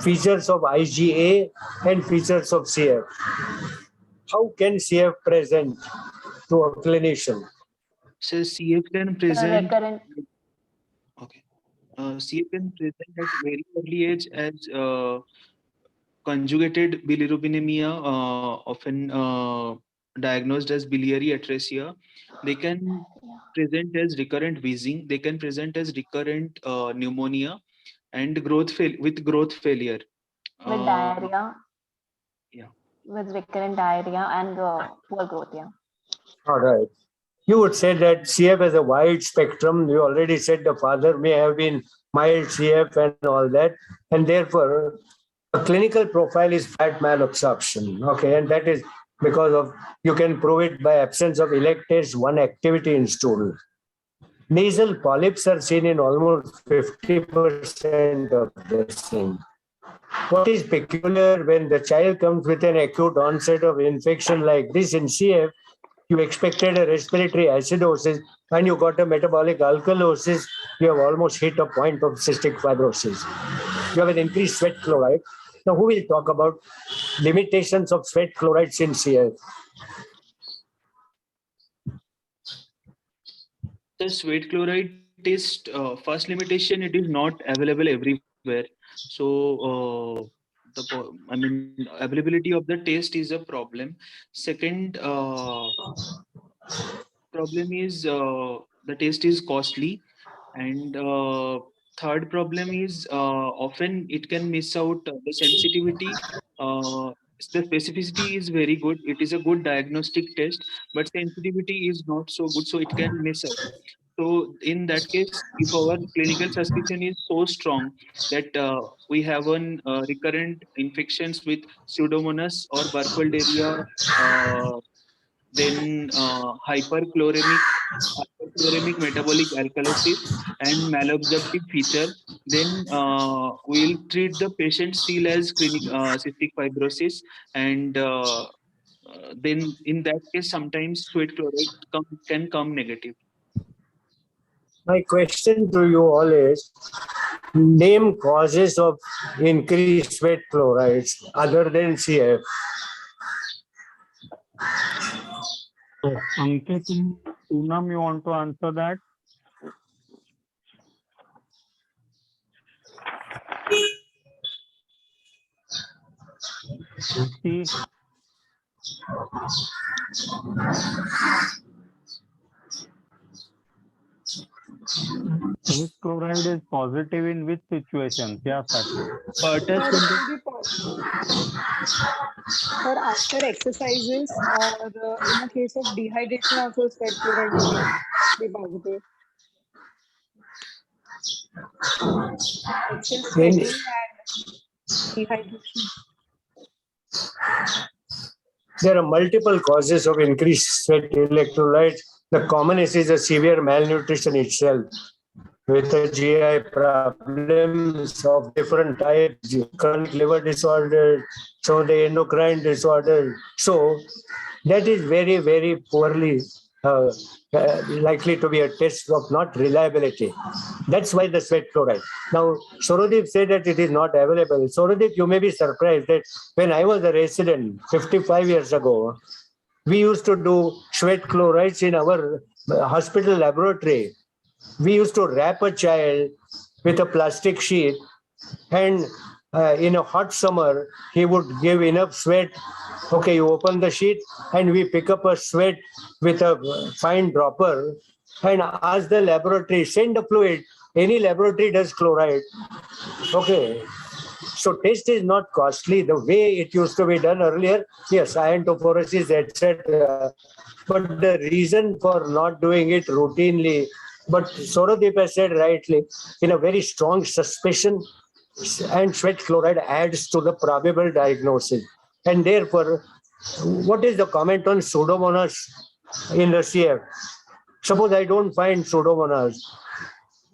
features of IgA, and features of CF. How can CF present to a clinician? So CF can present. recurrent. Okay. CF can present at very early age as conjugated bilirubinemia, often diagnosed as biliary atresia. They can present as recurrent wheezing. They can present as recurrent pneumonia and with growth failure. With diarrhea. Yeah. With recurrent diarrhea and poor growth. Yeah. All right. You would say that CF has a wide spectrum. You already said the father may have been mild CF and all that. And therefore, a clinical profile is fat malabsorption. Okay. And that is because of, you can prove it by absence of electase 1 activity in stool. Nasal polyps are seen in almost 50% of the same. What is peculiar when the child comes with an acute onset of infection like this in CF, you expected a respiratory acidosis and you got a metabolic alkalosis, you have almost hit a point of cystic fibrosis. You have an increased sweat chloride. Now, who will talk about limitations of sweat chlorides in CF? The sweat chloride test, first limitation, it is not available everywhere. So I mean, availability of the test is a problem. Second problem is the test is costly, and third problem is often it can miss out the sensitivity. The specificity is very good. It is a good diagnostic test, but sensitivity is not so good, so it can miss out. So in that case, if our clinical suspicion is so strong that we have an recurrent infections with Pseudomonas or Burkholderia, then hyperchloremic metabolic alkalosis and malabsorptive feature, then we'll treat the patient still as clinic cystic fibrosis, and then in that case, sometimes sweat chloride can come negative. My question to you all is, name causes of increased sweat chlorides other than CF. Ankit, Poonam, you want to answer that? Lucy? Sweat chloride is positive in which situations? यासाठी Touch Sir, it control. will be sir, after exercises or in a case of dehydration also sweat chloride will be positive. Excess sweating and dehydration. There are multiple causes of increased sweat electrolytes. The commonest is a severe malnutrition itself, with the GI problems of different types, chronic liver disorder, so the endocrine disorder. So that is very, very poorly likely to be a test of not reliability. That's why the sweat chloride. Now, Sorodip said that it is not available. Sorodip, you may be surprised that when I was a resident 55 years ago, we used to do sweat chlorides in our hospital laboratory. We used to wrap a child with a plastic sheet, and in a hot summer, he would give enough sweat. Okay, you open the sheet, and we pick up a sweat with a fine dropper and ask the laboratory, send the fluid. Any laboratory does chloride. Okay. So test is not costly the way it used to be done earlier. Yes, iontophoresis, etc. But the reason for not doing it routinely, but Sorodip has said rightly, in a very strong suspicion, and sweat chloride adds to the probable diagnosis. And therefore, what is the comment on pseudomonas in the CF? Suppose I don't find pseudomonas.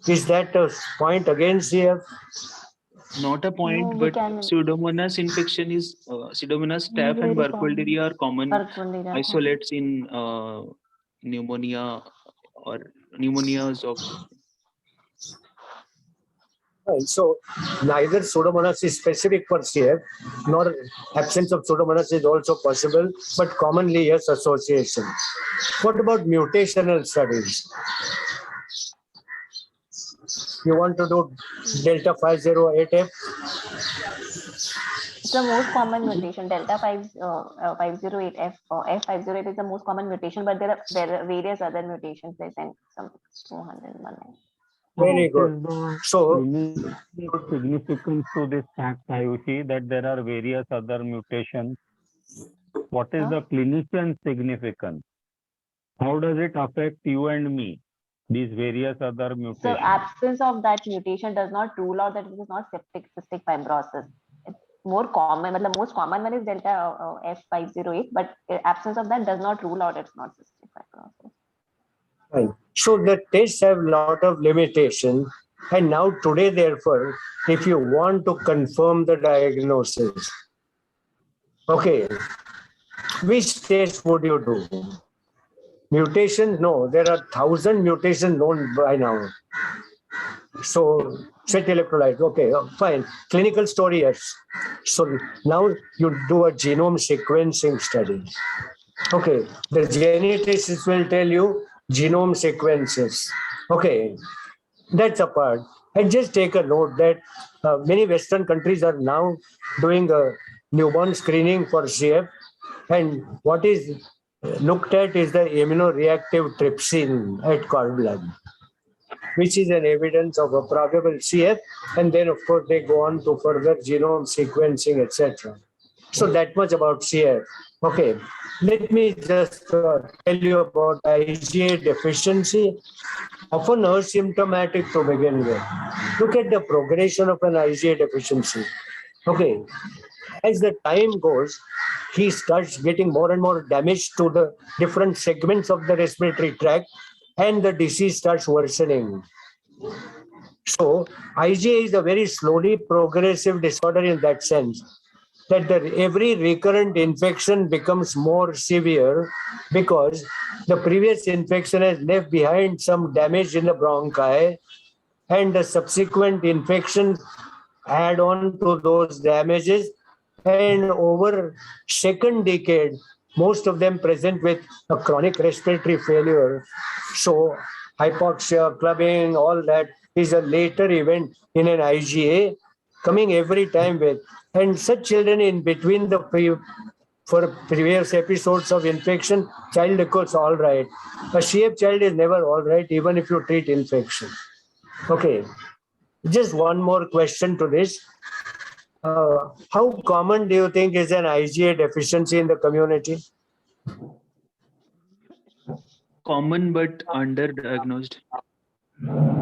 Is that a point against CF? Not a point, No, we but can. Pseudomonas infection is Pseudomonas staph and Very common. Burkholderia are common Burkholderia. isolates in pneumonia or pneumonias of. Right. So neither Pseudomonas is specific for CF, nor absence of Pseudomonas is also possible, but commonly yes, association. What about mutational studies? You want to do delta 508F? It's the most common mutation. Delta 508F or F508 is the most common mutation, but there are various other mutations present. Some 201. Very What good. is the So clinical significance to this fact, Ayushi, that there are various other mutations? What is the clinician significance? How does it affect you and me? These various other So mutations. absence of that mutation does not rule out that it is not cystic fibrosis. It's more common, but the most common one is delta F508, but absence of that does not rule out it's not cystic fibrosis. right. So the tests have a lot of limitation. And now today, therefore, if you want to confirm the diagnosis, okay, which test would you do? Mutations? No, there are 1,000 mutations known by now. So sweat electrolyte, okay, fine. Clinical story, yes. So now you do a genome sequencing study. Okay, the geneticist will tell you genome sequences. Okay, that's a part. And just take a note that many Western countries are now doing a newborn screening for CF. And what is looked at is the immunoreactive trypsin at cord blood, which is an evidence of a probable CF. And then, of course, they go on to further genome sequencing, etc. So that much about CF. Okay, let me just tell you about IgA deficiency. Often asymptomatic to begin with. Look at the progression of an IgA deficiency. Okay, as the time goes, he starts getting more and more damage to the different segments of the respiratory tract, and the disease starts worsening. So IgA is a very slowly progressive disorder in that sense, that every recurrent infection becomes more severe because the previous infection has left behind some damage in the bronchi, and the subsequent infections add on to those damages. And over second decade, most of them present with a chronic respiratory failure. So hypoxia, clubbing, all that is a later event in an IgA coming every time with. And such children in between the for previous episodes of infection, child records all right. A CF child is never all right, even if you treat infection. Okay, just one more question to this. How common do you think is an IgA deficiency in the community? Common but underdiagnosed.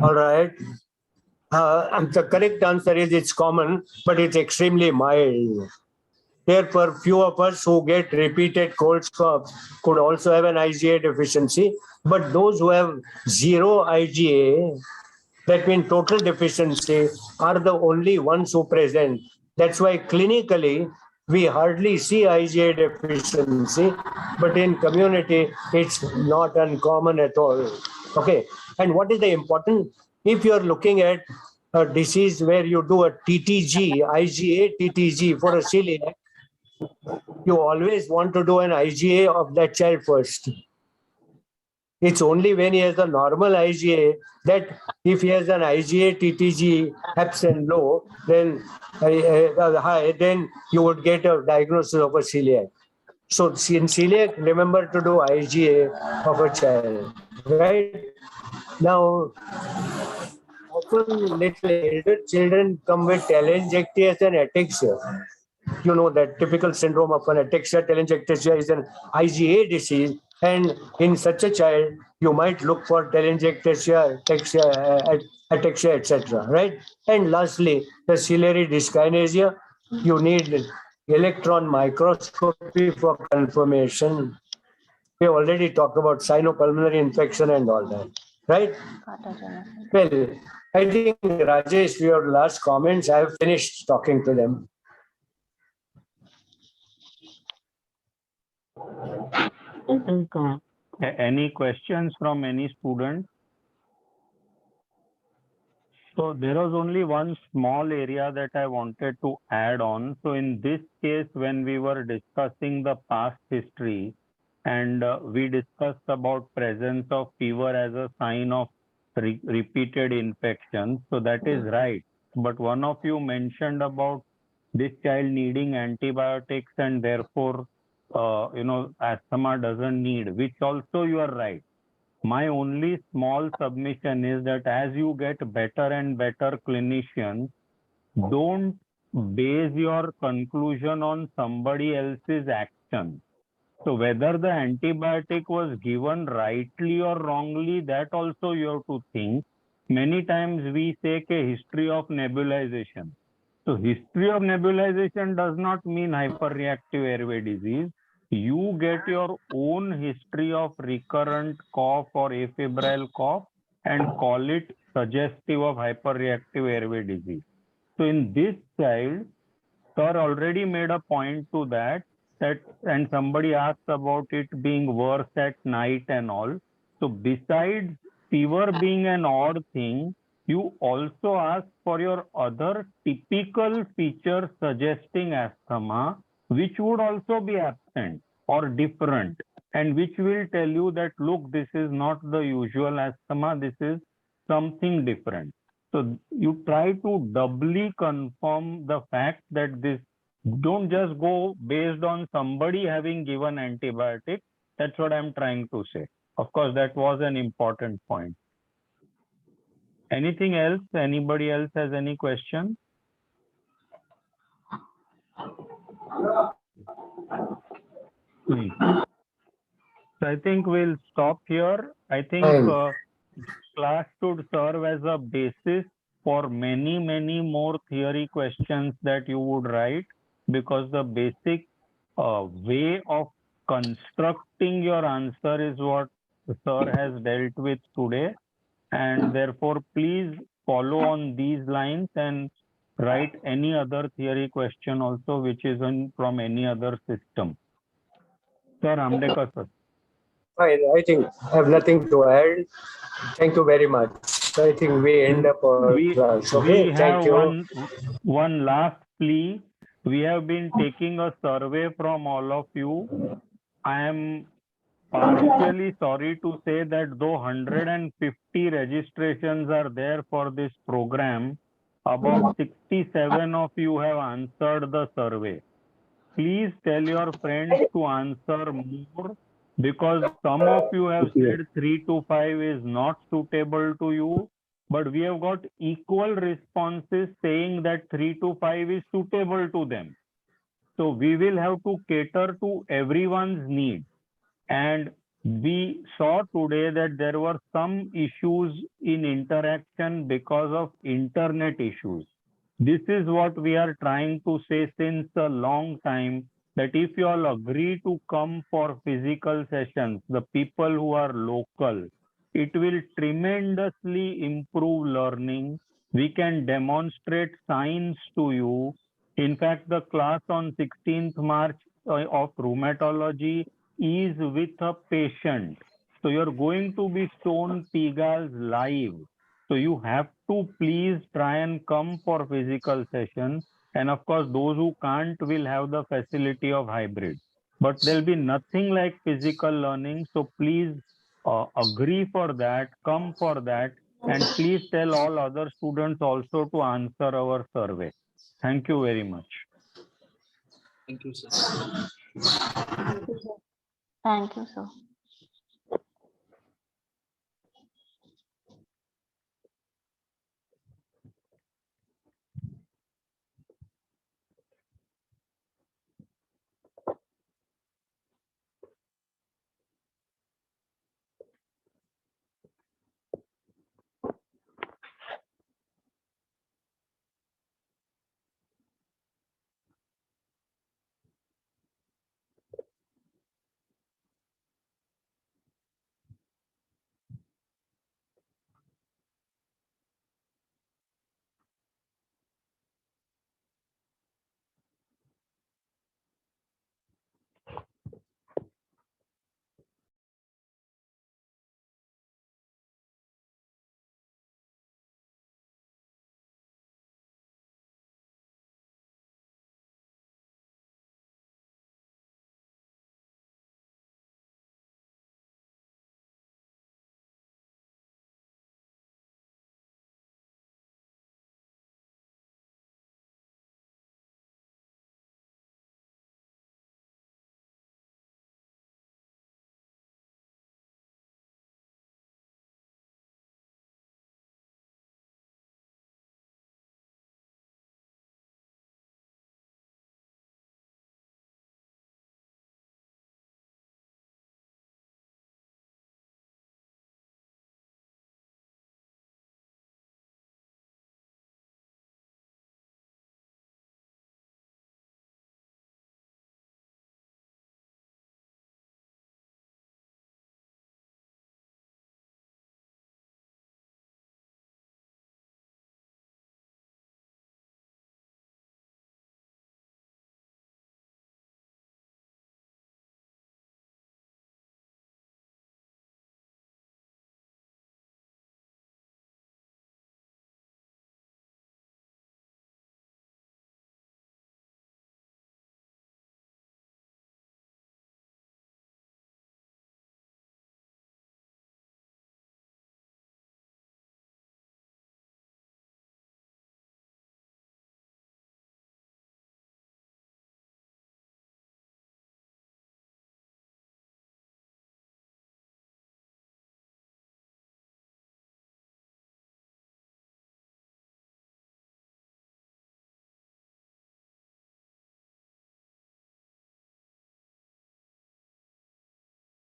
All right. The correct answer is it's common, but it's extremely mild. Therefore, few of us who get repeated cold coughs could also have an IgA deficiency. But those who have zero IgA, that means total deficiency, are the only ones who present. That's why clinically we hardly see IgA deficiency, but in community it's not uncommon at all. Okay, and what is the important? If you are looking at a disease where you do a TTG, IgA TTG for a celiac, you always want to do an IgA of that child first. It's only when he has a normal IgA that if he has an IgA TTG absent low, then high, then you would get a diagnosis of a celiac. So in celiac, remember to do IgA of a child, right? Now, often little elder children come with telangiectasia and ataxia. You know that typical syndrome of an ataxia telangiectasia is an IgA disease, and in such a child you might look for telangiectasia, ataxia, etc. Right? And lastly, the ciliary dyskinesia, you need electron microscopy for confirmation. We already talked about sinopulmonary infection and all that, right? Well, I think Rajesh, your last comments, I have finished talking to them. I think, any questions from any student? So there was only one small area that I wanted to add on. So in this case, when we were discussing the past history and we discussed about presence of fever as a sign of repeated infection. So that is right. But one of you mentioned about this child needing antibiotics and therefore, asthma doesn't need, which also you are right. My only small submission is that as you get better and better clinicians, don't base your conclusion on somebody else's action. So whether the antibiotic was given rightly or wrongly, that also you have to think. Many times we say a history of nebulization. So history of nebulization does not mean hyperreactive airway disease. You get your own history of recurrent cough or afebrile cough and call it suggestive of hyperreactive airway disease. So in this child, sir already made a point to that, and somebody asked about it being worse at night and all. So besides fever being an odd thing, you also ask for your other typical features suggesting asthma, which would also be absent or different, and which will tell you that, look, this is not the usual asthma, this is something different. So you try to doubly confirm the fact that this, don't just go based on somebody having given antibiotic. That's what I'm trying to say. Of course, that was an important point. Anything else? Anybody else has any question? So I think we'll stop here. I think class should serve as a basis for many, many more theory questions that you would write, because the basic way of constructing your answer is what the sir has dealt with today. And therefore, please follow on these lines and write any other theory question also, which is from any other system. Sir Amdekar, sir. I think I have nothing to add. Thank you very much. I think we end up our class. Okay, We thank have you. one last plea. We have been taking a survey from all of you. I am partially sorry to say that though 150 registrations are there for this program, about 67 of you have answered the survey. please tell your friends to answer more, because some of you have said 3 to 5 is not suitable to you, but we have got equal responses saying that 3 to 5 is suitable to them. So we will have to cater to everyone's need. And we saw today that there were some issues in interaction because of internet issues. This is what we are trying to say since a long time, that if you all agree to come for physical sessions, the people who are local, it will tremendously improve learning. We can demonstrate science to you. In fact, the class on 16th March of rheumatology is with a patient. So you're going to be shown PGALs live. So you have to please try and come for physical session. And of course, those who can't will have the facility of hybrid. But there'll be nothing like physical learning. So please agree for that, come for that, and please tell all other students also to answer our survey. Thank you very much. Thank you, sir. Thank you, sir.